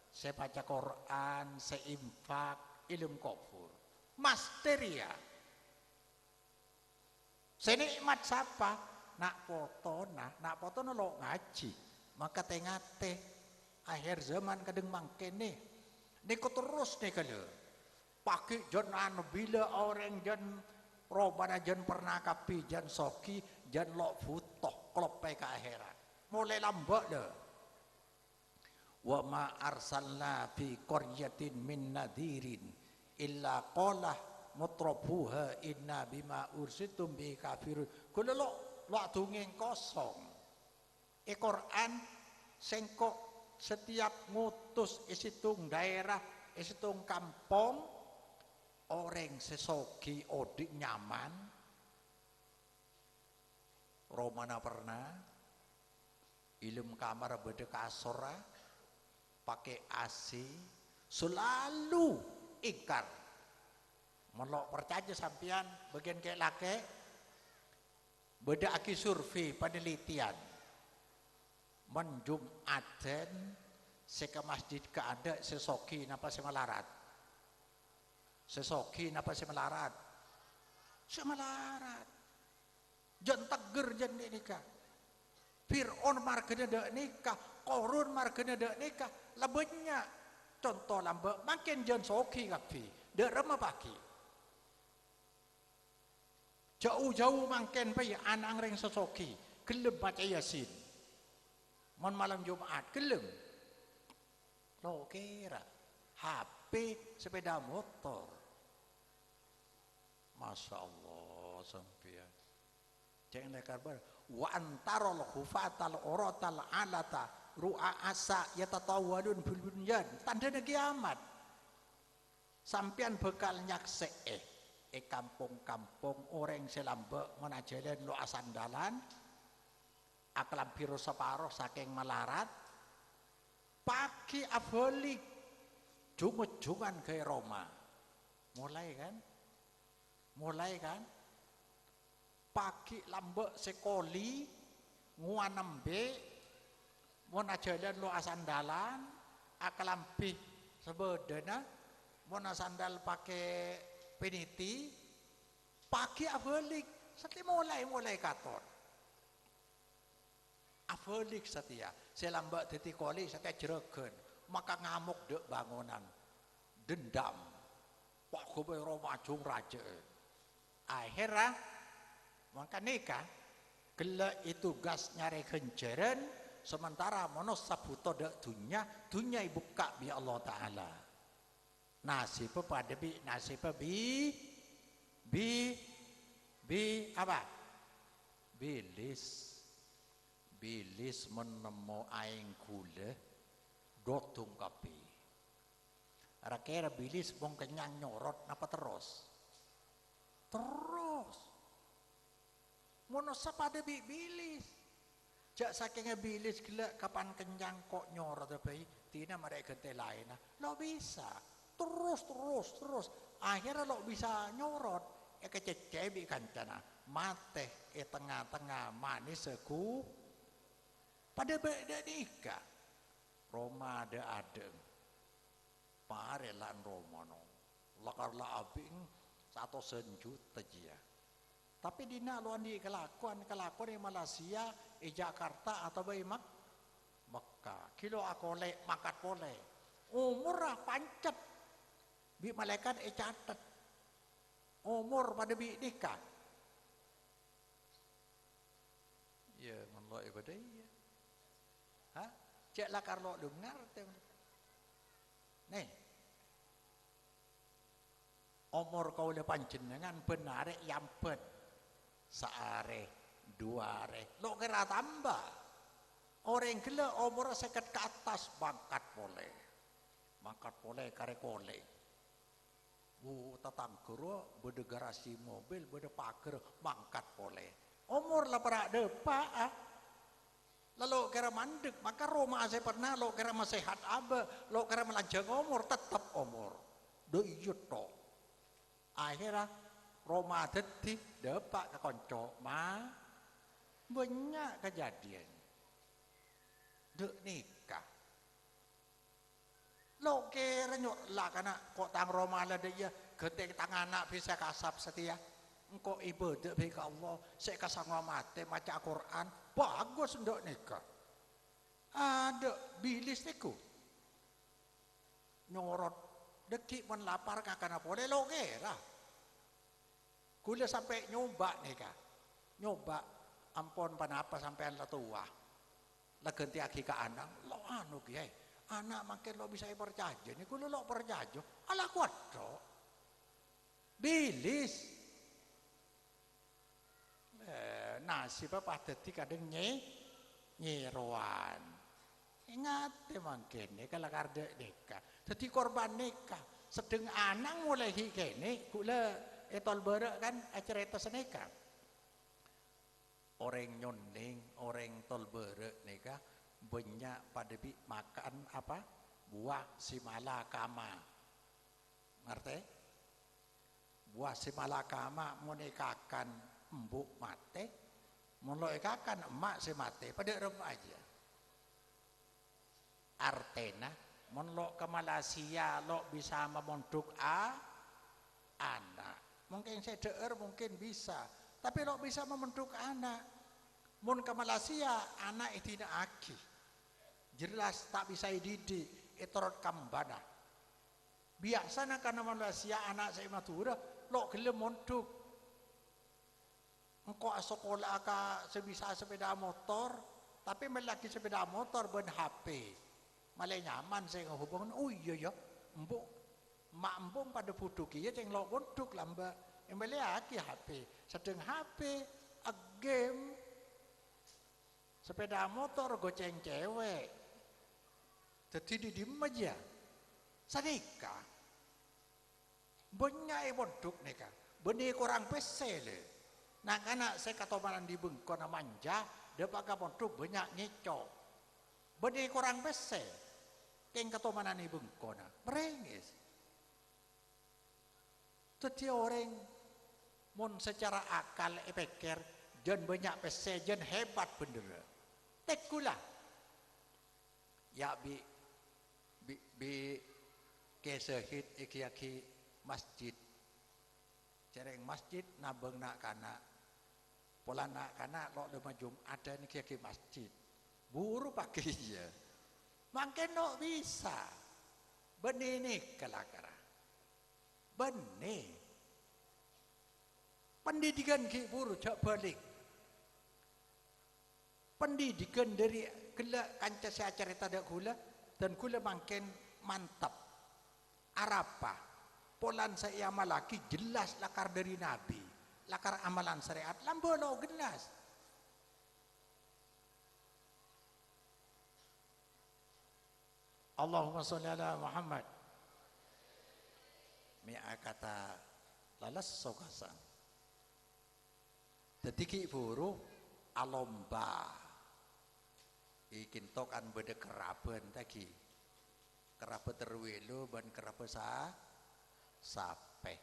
saya baca Quran saya infak ilmu kufur master ya saya nikmat siapa nak foto lo ngaji maka tengate akhir zaman kadang mangkene niko terus nih kalau pakai jan bila orang jan robana jan pernah kapi jan soki jan lo futoh klopai ke akhirat mulai lambat dah wa ma arsalna fi qaryatin min nadhirin illa qala mutrafuha inna bima ursitum bi kafirun kulo lo tungeng kosong Quran sengkok setiap ngutus isitung daerah isitung kampung orang sesoki odik nyaman romana pernah ilmu kamar beda kasora pakai AC selalu ingkar melok percaya sampian bagian kayak laki beda aki survei penelitian menjumaten seka masjid keada sesoki napa semelarat sesoki napa semelarat jan teger jan nikah Fir'aun margana dak nikah Korun margana dak nikah lebenya contoh lambe makin jan soki kapi dak rema pagi jauh-jauh makin pay anang ring sesoki gelem baca yasin mon malam Jumat gelem lo kira HP sepeda motor Masya Allah sampean jangan lekar bar wa antarul hufatal uratal alata ru'a asa yatatawadun bil bunyan tanda kiamat sampean bekal nyaksek kampung-kampung orang selambek menajalan lo asandalan aklam biru separuh saking melarat pagi abolik jungut-jungan ke Roma mulai kan pagi lambek sekoli nguanembe menajalan lo asandalan aklam bi sebedena mona sandal pakai peniti pagi abolik setiap mulai katon abolik setia selambak dadi koli setia jeregen maka ngamuk dek bangunan dendam pak gobe romajung raja akhirnya maka nikah gela itu gas nyari kenjeren sementara mono sabuto dek dunya ibu kak bi Allah Ta'ala nasib pada nasib apa bilis menemu aing kule dotung kapi rakera bilis bong kenyang nyorot apa terus mono sapada bilis jak saking bilis gila kapan kenyang kok nyorot apa tina mereka gente lain lo bisa terus akhirnya lo bisa nyorot kececebi kancana mate tengah-tengah manis seku pada beda nikah Roma ada adeng parelan Roma no lakarla abing 100 juta dia tapi dina luan di kelakuan di Malaysia Jakarta atau bayi Mekah kilo akole makat pole umur pancet bi malaikat catat umur pada bi nikah ya Allah ibadah ya ha cek lah karlo dengar nih umur kau le panjenengan benar yampet seare dua are lo kira tambah orang gila umur seket ke atas mangkat boleh kare kole tatangkero bede garasi mobil bede pager mangkat boleh umur lah para depa lalu kira mandek maka Roma saya pernah lo kira sehat abe lo kira melanjang umur tetap umur do iyo to akhirnya Roma deti depa ke konco banyak kejadian dek nikah lo kira nyok lah karena kok tang Roma lah dia getek tang anak bisa kasap setia engkau ibadah bagi Allah saya kasangwa mate maca Quran bagus ndok nikah ada bilis niku nyorot dekik men lapar kakana boleh lo kira kula sampai nyoba nikah nyoba ampun panapa sampean la tua la ganti aki ka anak lo anu kiai anak makin lo bisa percaya niku lo percaya ala kuat bilis nasib apa dadi kadang nyeroan ingat mangkene kalau karde nikah dadi korban nikah sedeng anak mulai kene kula etol berek kan cerita seneka orang nyoning orang tol berek nikah banyak pada makan apa buah simalakama ngerti buah simalakama monikakan embuk mate meloikakan emak si mate pada remaja artena menlok ke Malaysia lo bisa memondok anak mungkin saya deer mungkin bisa tapi lo bisa memondok anak mun ke Malaysia anak itu tidak aki jelas tak bisa dididik etorot kambana biasanya karena Malaysia anak saya matura lo gelem mondok engkau sekolah ka sebisa sepeda motor tapi melaki sepeda motor ben HP malah nyaman saya ngehubungin oh iya ya mbok mak mbok pada puduk iya ceng lo puduk lamba embelnya aki HP sedang HP a game sepeda motor goceng cewek jadi di aja sadika banyak puduk nika benih kurang pesel nah karena saya katomanan di bengkona manja dia pakai pondok banyak nyecok benih kurang bese keng katomanan di bengkona merengis jadi orang mon secara akal pikir jan banyak bese jan hebat bener tekulah ya bi kesehit iki masjid cereng masjid nabeng nak kana pola nak kana lo de majum ada ni ki masjid buru pakai ya makin no bisa benih ni kelakara benih pendidikan ki buru cak balik pendidikan dari gila kanca saya cerita dak gula dan gula makin mantap Arapa polan saya malaki jelas lakar dari Nabi, lakar amalan syariat lambolo genas. Allahumma sholli ala Muhammad. Mia kata lalas sokasan. Detik buru alomba. Ikin tokan beda keraben tadi. Keraben terwelu ban keraben sape.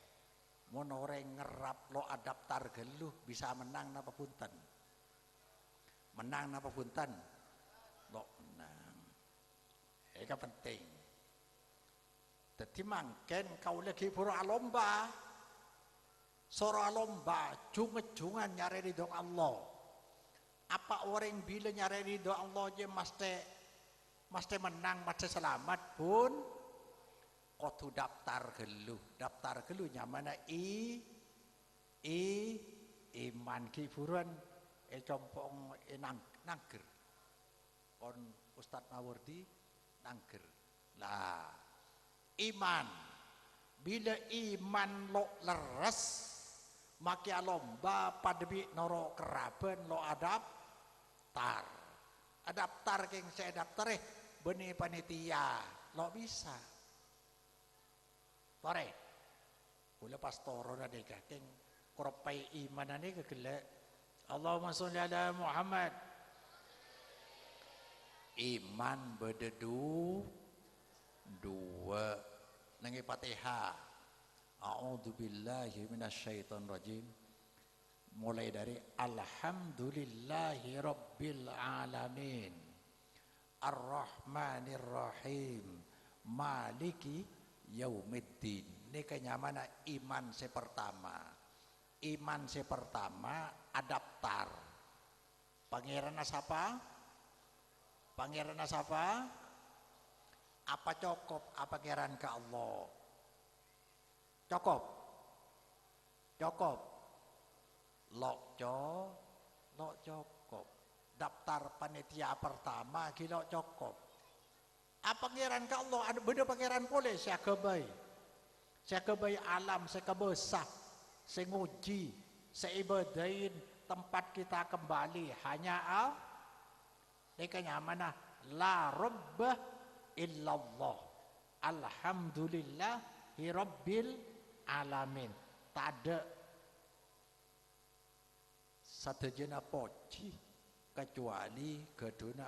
Mun orang ngerap lo adaptar geluh bisa menang napa punten. Menang napa punten? Lo menang. Itu penting. Jadi mangken kau lagi pura alomba, soro alomba, jungan nyari ridho Allah. Apa orang bila nyari ridho Allah je mesti menang, mesti selamat pun. Kau tu daftar geluh nyamana iman kiburan compong nangger. Kon Ustaz Mawardi nangger. Lah iman bila iman lo leres maki lomba padebi noro keraben lo adaptar keng saya daftar benih panitia lo bisa tore boleh pastoro nade keng koropai iman ane kegelek Allahumma sholli ala Muhammad. Iman bededu dua nangi Fatihah. A'udzubillahi minasyaitonir rajim. Mulai dari alhamdulillahi rabbil alamin. Ar-Rahmanir Rahim. Maliki yaumiddin. Ini kenyamana iman sepertama. Iman sepertama adaptar. Pangeran siapa? Pangeran siapa? Apa cukup apa pangeran ke Allah? Cukup lo cukup daftar panitia pertama kilo cukup apa pangeran ke Allah ada beda pangeran boleh saya kebai alam saya kebesah saya nguji saya ibadain tempat kita kembali hanya dekanya mana la rabbah illallah alhamdulillahi rabbil alamin. Tak ada satu jenis poci kecuali keduna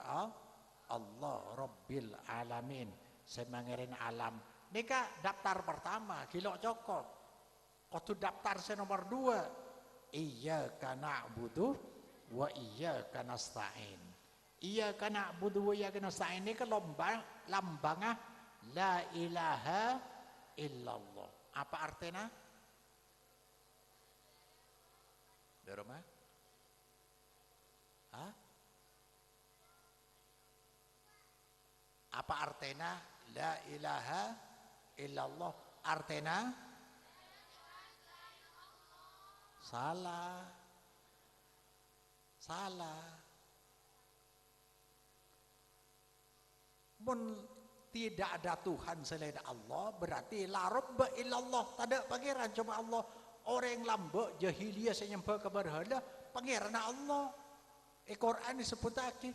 Allah rabbil alamin semangerin alam. Nika daftar pertama kilo cokok waktu daftar nomor 2 iyyaka na'budu wa iyyaka nasta'in. Iyyaka na'budu wa iyyaka nasta'in ini lambangnya la ilaha illallah. Apa artinya? Di rumah? Hah? Apa artinya la ilaha illallah? Artinya? Salah. Mun tidak ada Tuhan selain Allah berarti la rabba illallah, tak ada pangeran cuma Allah. Orang lambek jahiliyah saya nyembah ke berhala pangeran Allah. Quran disebut lagi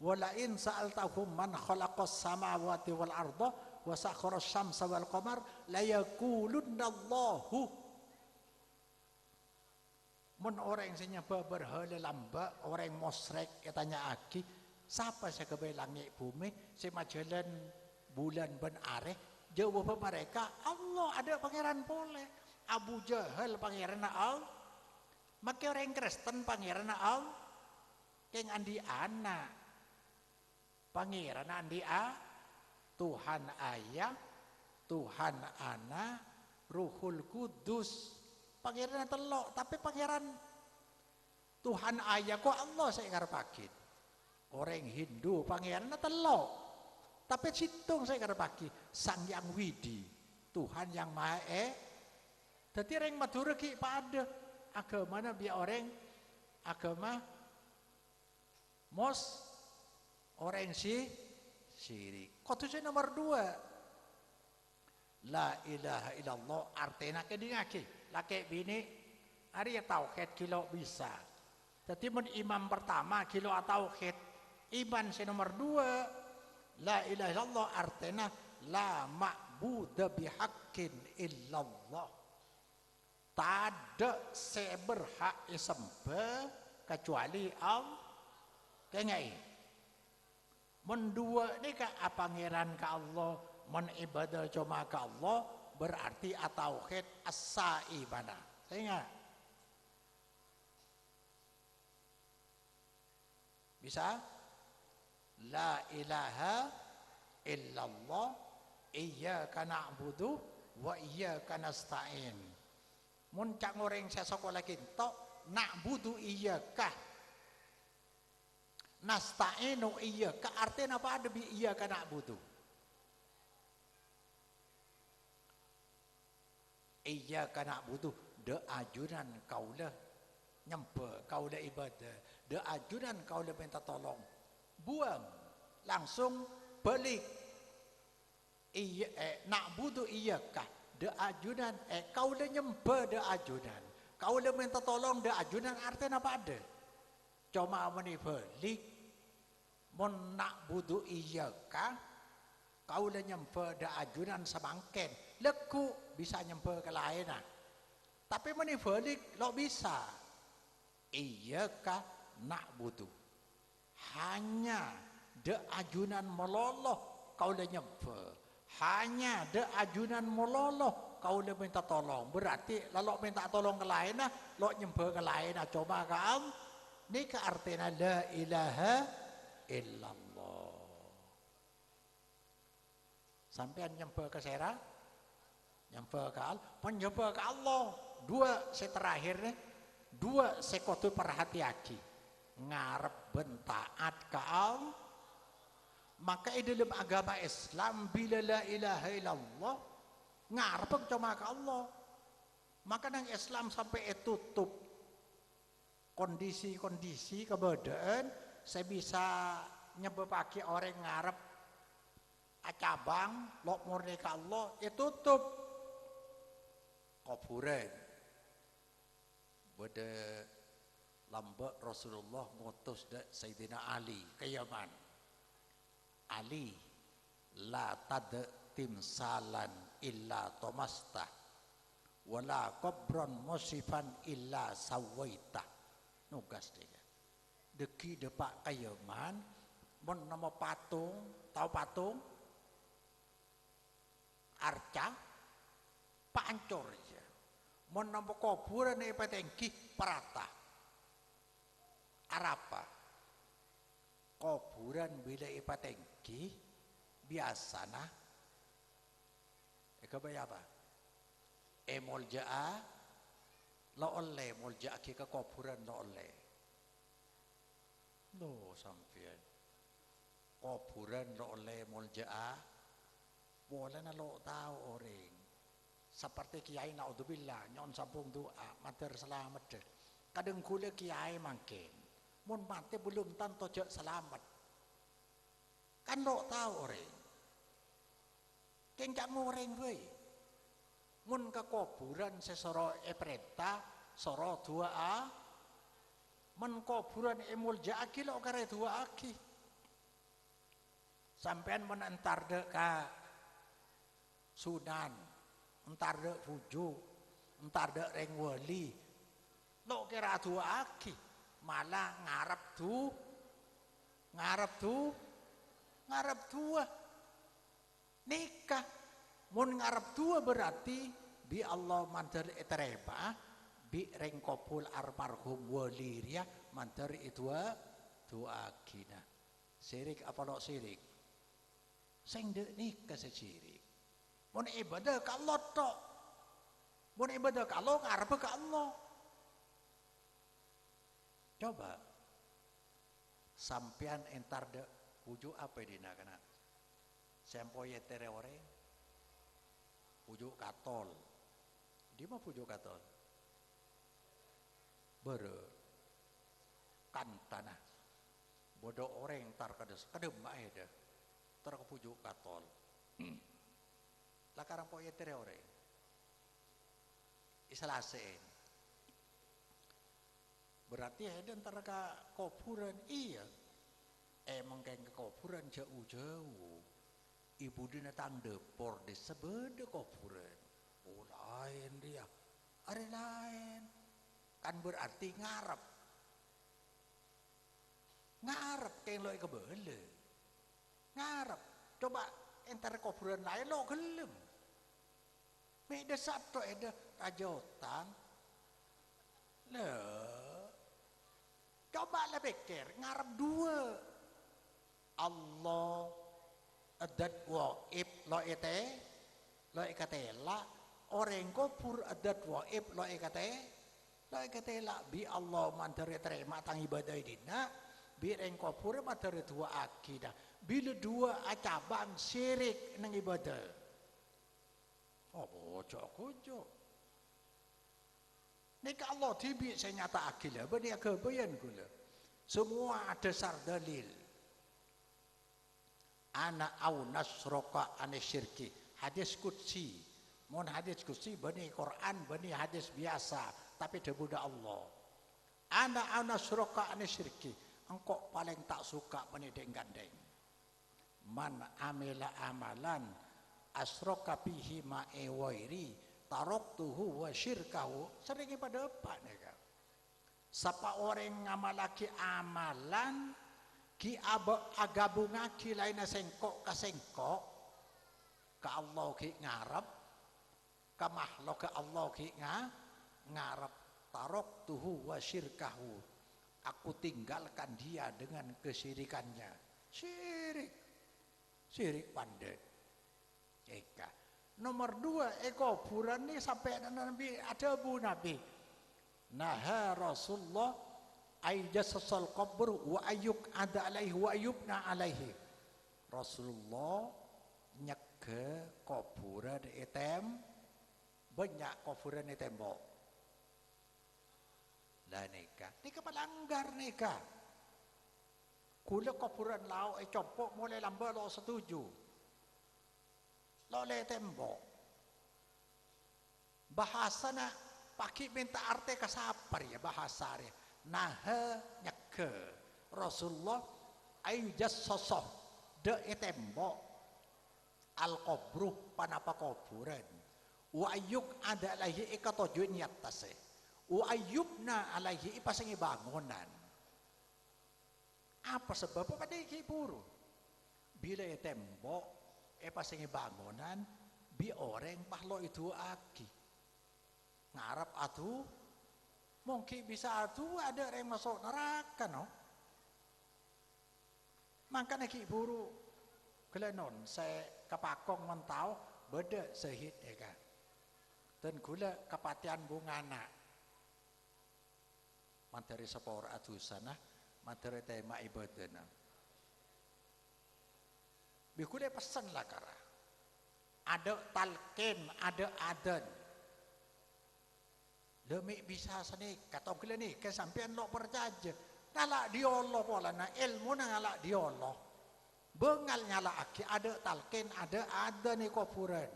wala in sa'altahum man khalaqas samawati wal arda wa sakhara asy-syamsa wal qamar la yaqulunallahu. Mun orang yang nyembah berhala lambek orang musyrik tanya aki siapa saya kebai langit bumi saya majalan bulan ben areh jawab mereka Allah ada pangeran boleh Abu Jahal pangeran Allah maka orang Kristen pangeran Allah keng andi anak pangeran andi Tuhan ayah Tuhan anak Ruhul Kudus pangeran telok tapi pangeran Tuhan ayah kok Allah saya ngarepake. Orang Hindu pangeran telok tapi situng saya kata pagi Sang Yang Widi Tuhan yang Maha jadi orang Madura ki pada agama biar orang agama orang syirik. Kotusnya nomor 2 la ilaha illallah artinya kedingaki laki bini hari ya tauhid kilo bisa. Jadi mun imam pertama kilo tauhid, iman si nomor 2 la ilaha illallah artinya la ma'budu bihaqqin illallah. Tak seberhak disembah kecuali Allah. Kengai. Mun dua ni ka pangeran ka Allah, mun ibadah cuma ka Allah berarti tauhid as-saibana. Saya bisa? La ilaha illallah iyyaka na'budu wa iyyaka nasta'in. Mun cak ngoreng saya sekolah kinto na'budu iyyaka nasta'inu iyyaka artinya apa ada bi iyyaka na'budu. Iyyaka na'budu de ajunan kaulah nyempe kaulah ibadah de ajunan kaulah minta tolong buang langsung balik na'budu iyyaka de ajunan kaulah nyempe de ajunan kaulah minta tolong de ajunan artinya apa ada cuma meni balik mun na'budu iyyaka kaulah nyempe de ajunan semangken leku bisa nyempe ke lain tapi meni balik lo bisa iyyaka na'budu hanya de ajunan meloloh kaulah nyempe hanya de ajunan meloloh kaulah minta tolong berarti lalu minta tolong ke lain lo nyempe ke lain coba kaam ni ke artinya la ilaha illallah sampean nyempe ke sera nyempe ke Allah penyempe ke Allah dua terakhir nih dua sekotu perhatiaki ngarep bentaat ke Allah maka dalam agama Islam bila la ilaha illallah ngarep cuma ke Allah maka nang Islam sampai tutup kondisi-kondisi keberadaan saya bisa nyebabake orang ngarep acabang lo murni ke Allah tutup kuburan pada lambak Rasulullah ngutus Sayyidina Ali ke Yaman Ali la tad timsalan illa tomasta wala qabron musifan illa sawaita nugas dia deki depak kayaman mon nama patung tahu patung arca pancor ya mon nama kuburan ni patengki perata arapa kuburan bila ipatengki biasana kabaya apa mulja'a lo oleh mulja'a ke kuburan lo oleh lo sampean kuburan lo oleh mulja'a boleh na lo tahu orang seperti kiai naudzubillah nyon sampung doa mater selamat deh kadang kula kiai mangkin mun mati belum tanto jak selamat kan lo tahu orang kengkak ngoreng we mun ke kuburan sesoro perintah soro doa men kuburan mulja'a ki lo kare doa ki sampean men entar de ka sunan entar de fuju entar de reng wali lo kira doa ki malah ngarep dua nikah mun ngarep dua berarti bi Allah mantar etereba bi reng kopul almarhum waliria mantar itu doa kina sirik apa lo sirik sing de nikah sesirik mun ibadah ka Allah tok mun ibadah ka Allah ngarep ka Allah coba sampean entar de ujuk apa dina kana sempoye tere ore ujuk katol di mana ujuk katol bere kan tanah bodoh orang tar kades kadem ae dah tar ke pujuk katol Lakarang po yetere ore. Isalasein. Berarti ada antara kuburan iya. Emang kayak kuburan jauh-jauh. Ibu dina tang depor di sebeda kuburan. Oh lain dia. Ada lain. Kan berarti ngarep. Ngarep kayak lo kebele. Ngarep. Coba antara kuburan lain lo gelem. Beda satu ada rajotan. Loh. Coba lah pikir. Ngarep dua. Allah adat waib lo ete lo ikatela orang kubur adat waib lo ikatela bi Allah mandare terima tang ibadah dina bi reng kubur mandare dua akidah bila dua cabang syirik nang ibadah oh ojo nika Allah tibi saya nyata akilah bani kebayan gula semua ada dasar dalil ana au nasroka anisyirki hadis qudsi mon hadis qudsi bani Quran bani hadis biasa tapi debuda Allah ana au nasroka anisyirki engkau paling tak suka penideng gandeng man amila amalan asroka bihi ma'ewairi taroktuhu wa syirkahu sering pada apa nih kan siapa orang ngamalaki amalan ki agabunga ki lain sengkok ka sengkok ka Allah ki ngarep ka makhluk ka Allah ki ngarep taroktuhu wa syirkahu aku tinggalkan dia dengan kesyirikannya syirik pandai eka nomor dua kuburan nih sampai Nabi ada bu Nabi nah Rasulullah aijasasal qabr wa ayyuk ada alaihi wa ayyubna alaihi Rasulullah nyeke kuburan etem banyak kuburan tembok lah nikah pelanggar nikah kula kuburan lau copok mulai lambat lo setuju lo le tembok bahasana pakai minta arti kasapar ya bahasanya nah nyeke Rasulullah ayu jassosoh de tembok al qabruh panapa kuburan wa ayyuk ada alaihi ikatojo niat tase wa ayyubna alaihi ipasangi bangunan apa sebab pada hiburu bila tembok pasangi bangunan bi orang pahlo itu aki ngarap atuh mungkin bisa atuh ada yang masuk neraka no makanya ki buru kelenon saya kapakong mentau beda sehid ya kan dan gula kepatian bungana materi sepor atusana materi tema ibadana bikule pesan lah kara ada talqin ada adan demi bisa seni kata gila nih kesampian lo percaya ngalak di Allah pola na ilmu na ngalak di Allah bengal nyala aki ada talqin ada nih kuburan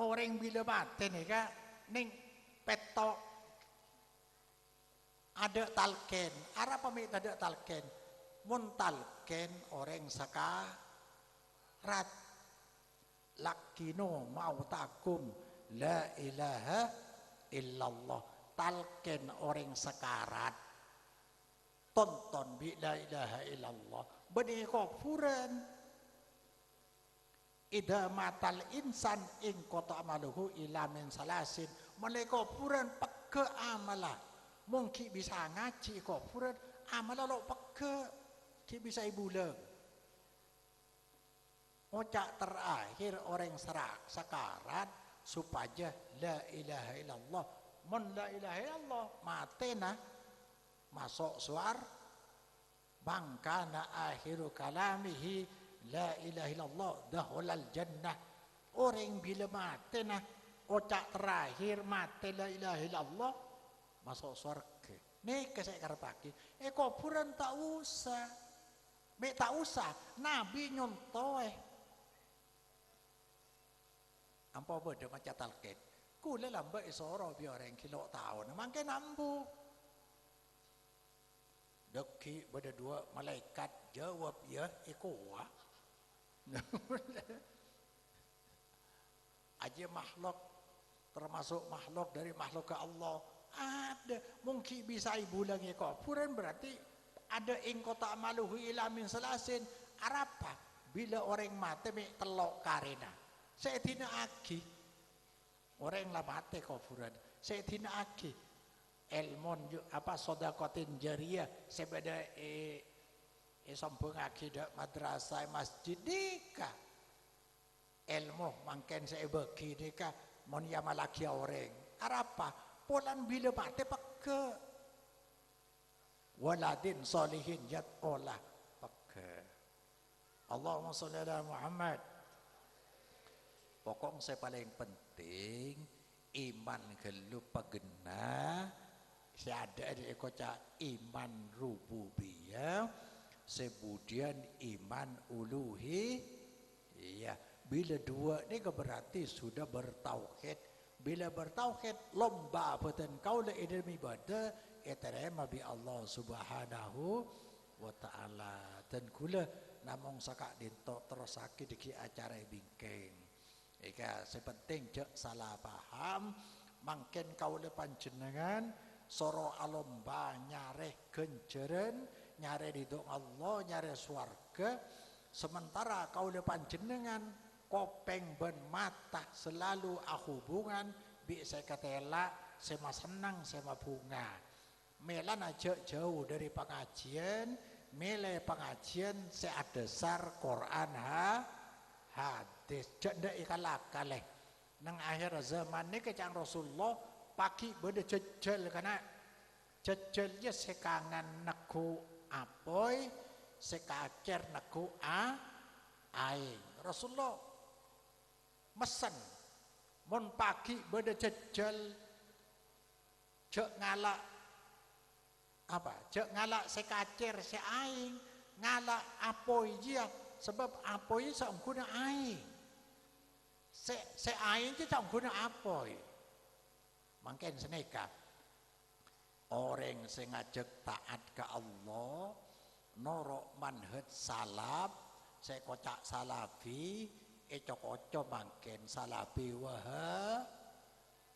orang bila mati nih kak ning petok ada talqin arah pamit ada talqin mun talqin orang rat lakino mautakum la ilaha illallah talqin orang sekarat tonton bi la ilaha illallah benih kuburan ida matal insan ing kota amaluhu ila min salasin mulai kuburan peke amala mungkin bisa ngaji kuburan amala lo peke ki bisa ibuleng Ocak terakhir orang serak sekarat supaya la ilaha illallah mon la ilaha illallah matena masuk suar bangkana akhiru kalamihi la ilaha illallah dahulal jannah orang bila matena ocak terakhir mate la ilaha illallah masuk surga Nih kesek karepake. Kuburan tak usah. Tak usah. Nabi nyontoh Ampa beda macam talqin. Kula lambat isoro biar orang kilo tahun. Mangke nambu. Deki beda dua malaikat jawab ya ikuwa. Aja makhluk termasuk makhluk dari makhluk ke Allah ada mungkin bisa ibu lagi kuburan berarti ada ingkota maluhu ila min salasin arapa bila orang mati mek telok karena saya tina aki orang lah mati kuburan saya tina aki elmon apa sodakotin jariyah sebeda sambung akidah madrasah masjid nikah ilmu mangken saya bagi nikah mon ya malaki orang arapa polan bila mati peke waladin solihin jat olah peke Allahumma sholli ala Muhammad. Pokok saya paling penting iman gelu pagena saya ada di ekoca iman rububiyah kemudian iman uluhi iya bila dua ni berarti sudah bertauhid bila bertauhid lomba beten kau le idam ibadah eterema bi Allah subhanahu wa ta'ala dan kula namong sakak dintok terus sakit di acara bingkeng ika sepenting jek salah paham mangken kau le panjenengan soro alomba nyareh genjeren nyare ridho Allah nyare swarga sementara kau le panjenengan kopeng ben mata selalu hubungan bi saya katela saya senang saya bunga melan aja jauh dari pengajian mele pengajian saya dasar Quran hadis janda ikalakale nang akhir zaman ni kecang Rasulullah pagi beda jejel karena jejelnya sekangan neku apoy sekacer neku aing Rasulullah mesen mon pagi beda jejel cek ngalak apa cek ngalak sekacer se aing ngalak apoy dia sebab apoy saungguna aing se aing je saungguna apoy mangken seneka orang sing ngajak taat ke Allah norok manhaj salaf saya kocak salafi cok-cok mangken salafi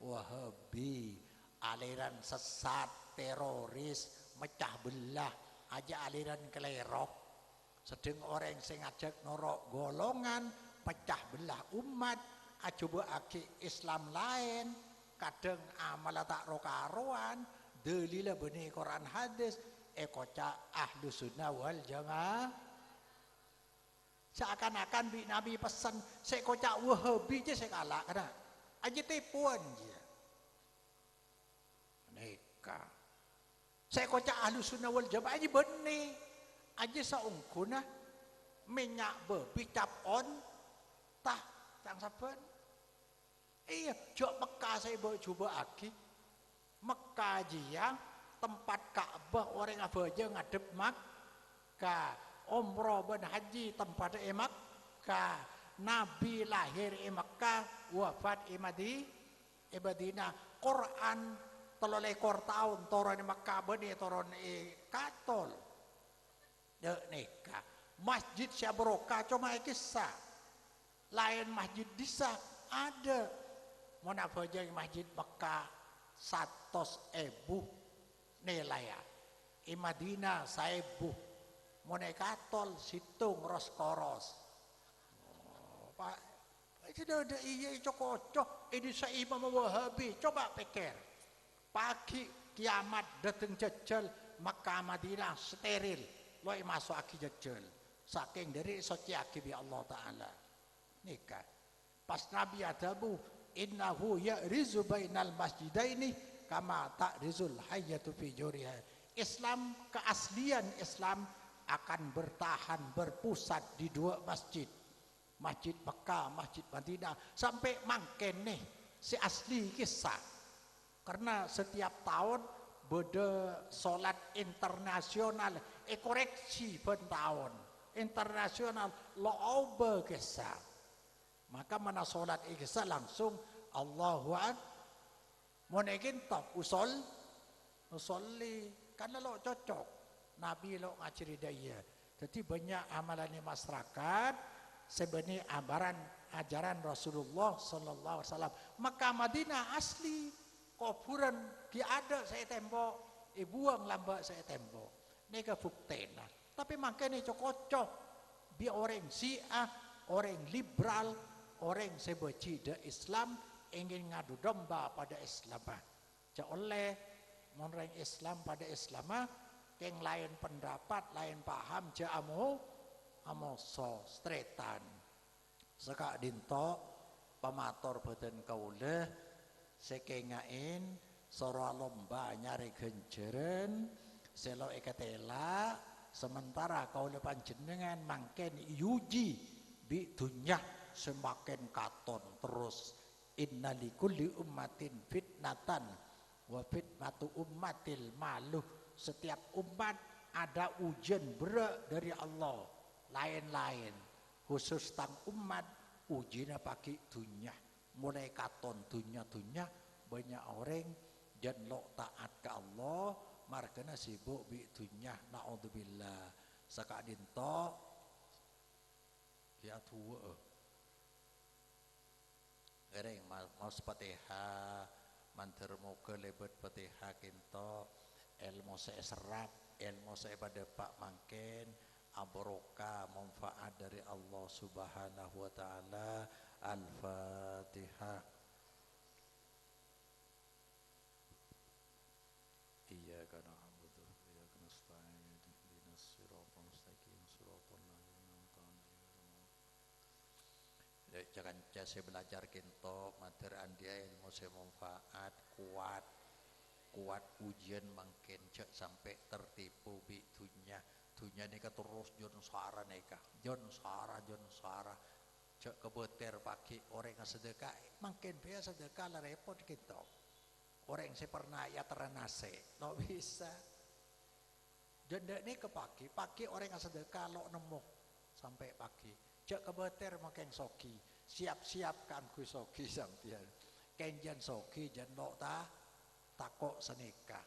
wahabi aliran sesat teroris mecah belah aja aliran kelerok sedang orang sing ngajak norok golongan pecah belah umat coba aki Islam lain kadang amal tak rokaruan dalila benih Quran hadis kocak ahlu sunnah wal jamaah seakan-akan bi Nabi pesan saya kocak wahabi je saya kalah karena aja tipuan je neka saya kocak ahlu sunnah wal jamaah aja benih aja saungkuna minyak bebi cap on tah cang saben iya jok Mekah saya bawa coba aki Mekah jiang tempat Ka'bah orang apa aja ngadep Makkah umrah ben haji tempat Makkah Nabi lahir Makkah wafat Madinah Quran 3 tahun turun Makkah benih turun Katol dek nikah masjid Syabroka cuma kisah lain masjid disa ada mau apa aja masjid Makkah 100.000 nilai Madinah 1.000 mau katol situng ros koros Pak itu ada iya cocok ini saya Imam Wahabi coba pikir pagi kiamat datang jejel Makkah Madinah steril lo masuk aki jejel saking dari soci aki bi Allah Ta'ala nikah pas Nabi adabu innahu ya'rizu bainal masjidaini kama ta'rizul hayyatu fi juriha Islam keaslian Islam akan bertahan berpusat di dua masjid Masjid Mekah, Masjid Madinah sampai mangken nih si asli kisah karena setiap tahun beda salat internasional koreksi ben tahun internasional lo oba kesa maka mana salat kesa langsung Allahu akbar monekin top usolli karena lo cocok Nabi lo ngajari daya jadi banyak amalan masyarakat sebenarnya ajaran Rasulullah sallallahu alaihi wasallam Mekah Madinah asli kuburan di ada saya tembok buang lambak saya tembok ini kebuktena tapi makanya cocok bi orang Syiah orang liberal orang sebecida Islam ingin ngadu domba pada Islam oleh orang Islam pada Islam yang lain pendapat lain paham jamu amoso stretan sekak dinto pemator badan kaula sekengain soro lomba nyari genjeren selo ekatela sementara kaula panjenengan mangken yuji bi dunya semakin katon terus innalikulli ummatin fitnatan wa fitnatu ummatil maluh setiap umat ada ujian berat dari Allah lain-lain khusus tang umat ujinya pakai dunya mulai katon dunya banyak orang janlok taat ke Allah markana sibuk bi dunya naudzubillah sakak dinto ya tua ereng mau Fatihah manter mau ke lebet Fatihah kinto ilmu saya serap ilmu saya pada Pak Mangken abaroka manfaat dari Allah Subhanahu wa taala Al-Fatihah. Iyyaka na'budu wa iyyaka nasta'in ihdinas siratal mustaqim siratal ladzina an'amta 'alaihim. Jangan saya belajar kinto materi andia ilmu saya manfaat kuat ujian mangken cek sampai tertipu bi dunya ini terus jon suara cek kebeter pagi orang yang sedekah mangken biasa sedekah lah repot gitu orang yang saya pernah ya teranase no bisa janda ini ke pagi orang yang sedekah lo nemu sampai pagi cek kebeter mangken soki siap kan ku soki sampian kenjan soki jan lo takok seneka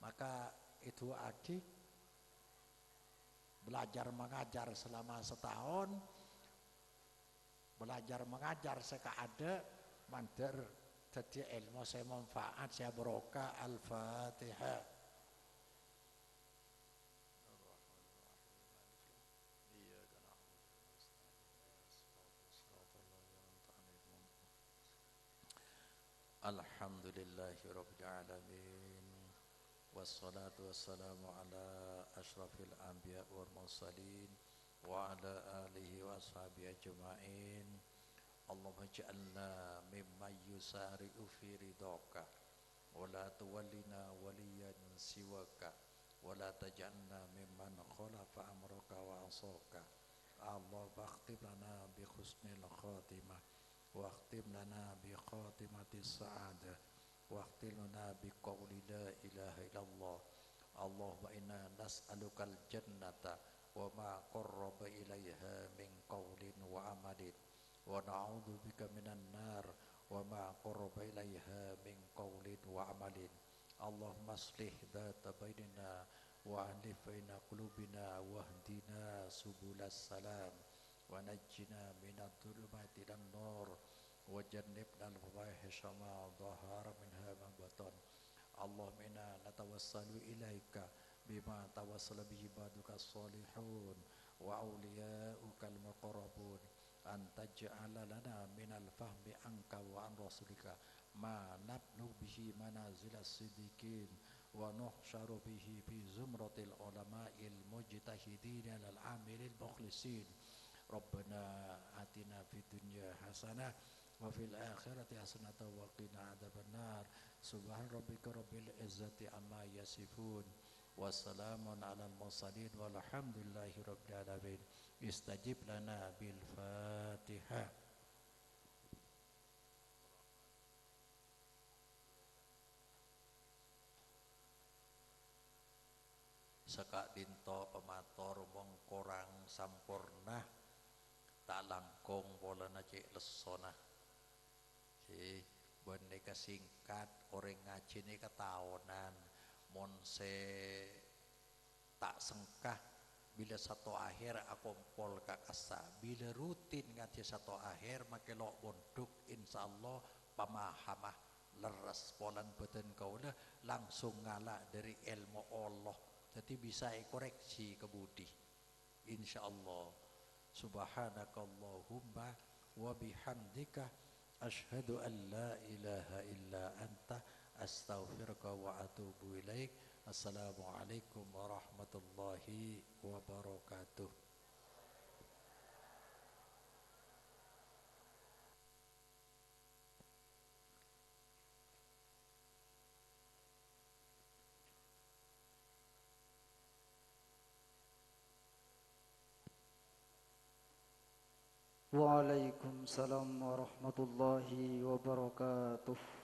maka itu adik belajar mengajar selama setahun belajar mengajar seka ada mandir jadi ilmu saya manfaat saya barokah Al-Fatihah. Alhamdulillahirabbil alamin wassalatu wassalamu ala asyrafil anbiya wal mursalin wa ala alihi wa ashabihi ajma'in. Allahumma ij'alna mimman yusari'u fi ridhaka wa la tuwallina waliyan siwaka wa la taj'alna mimman khalafa amraka wa asaka. Allah bakhtim lana bi husnil khatimah wa akhtim lana bi khatimatis sa'adah wa akhtim lana bi qawli la ilaha illallah. Allahumma inna nas'alukal jannata wa ma qarraba ilaiha min qawlin wa amalin wa na'udzu bika minan nar wa ma qarraba ilaiha min qawlin wa amalin. Allahumma aslih dhata bainina wa alif baina qulubina wahdina subulas salam wa najjina minadh dhulumati ilan nur wa jannibna al-fawahisha ma dhahara minha ma batan. Allahumma inna natawassalu ilaika bima tawassala bihi ibaduka salihun wa awliya'uka al-muqarrabun an taj'ala lana minal fahmi anka wa an rasulika ma nabnu bihi manazila siddiqin wa nuhsyaru bihi fi zumratil ulama'il mujtahidin lal amilil mukhlisin. Rabbana atina fid dunya hasanah wa fil akhirati hasanah wa qina adzabannar. Subhan rabbika rabbil izzati amma yasifun wa salamun alal mursalin walhamdulillahi rabbil alamin. Istajib lana bil Fatihah. Saka dinto pemator mong korang sampurna tak langkong pola na cik lesona si bende kasingkat orang ngaji ni ketahunan monse tak sengkah bila satu akhir akompol kakasa bila rutin ngaji satu akhir makelok bonduk insyaallah pemahamah leres polan beten kau dah langsung ngalak dari ilmu Allah jadi bisa koreksi kebudi insyaallah subhanakallahumma wa bihamdika asyhadu an la ilaha illa anta astaghfiruka wa atubu ilaik. Assalamualaikum warahmatullahi wabarakatuh. Waalaikumsalam warahmatullahi wabarakatuh.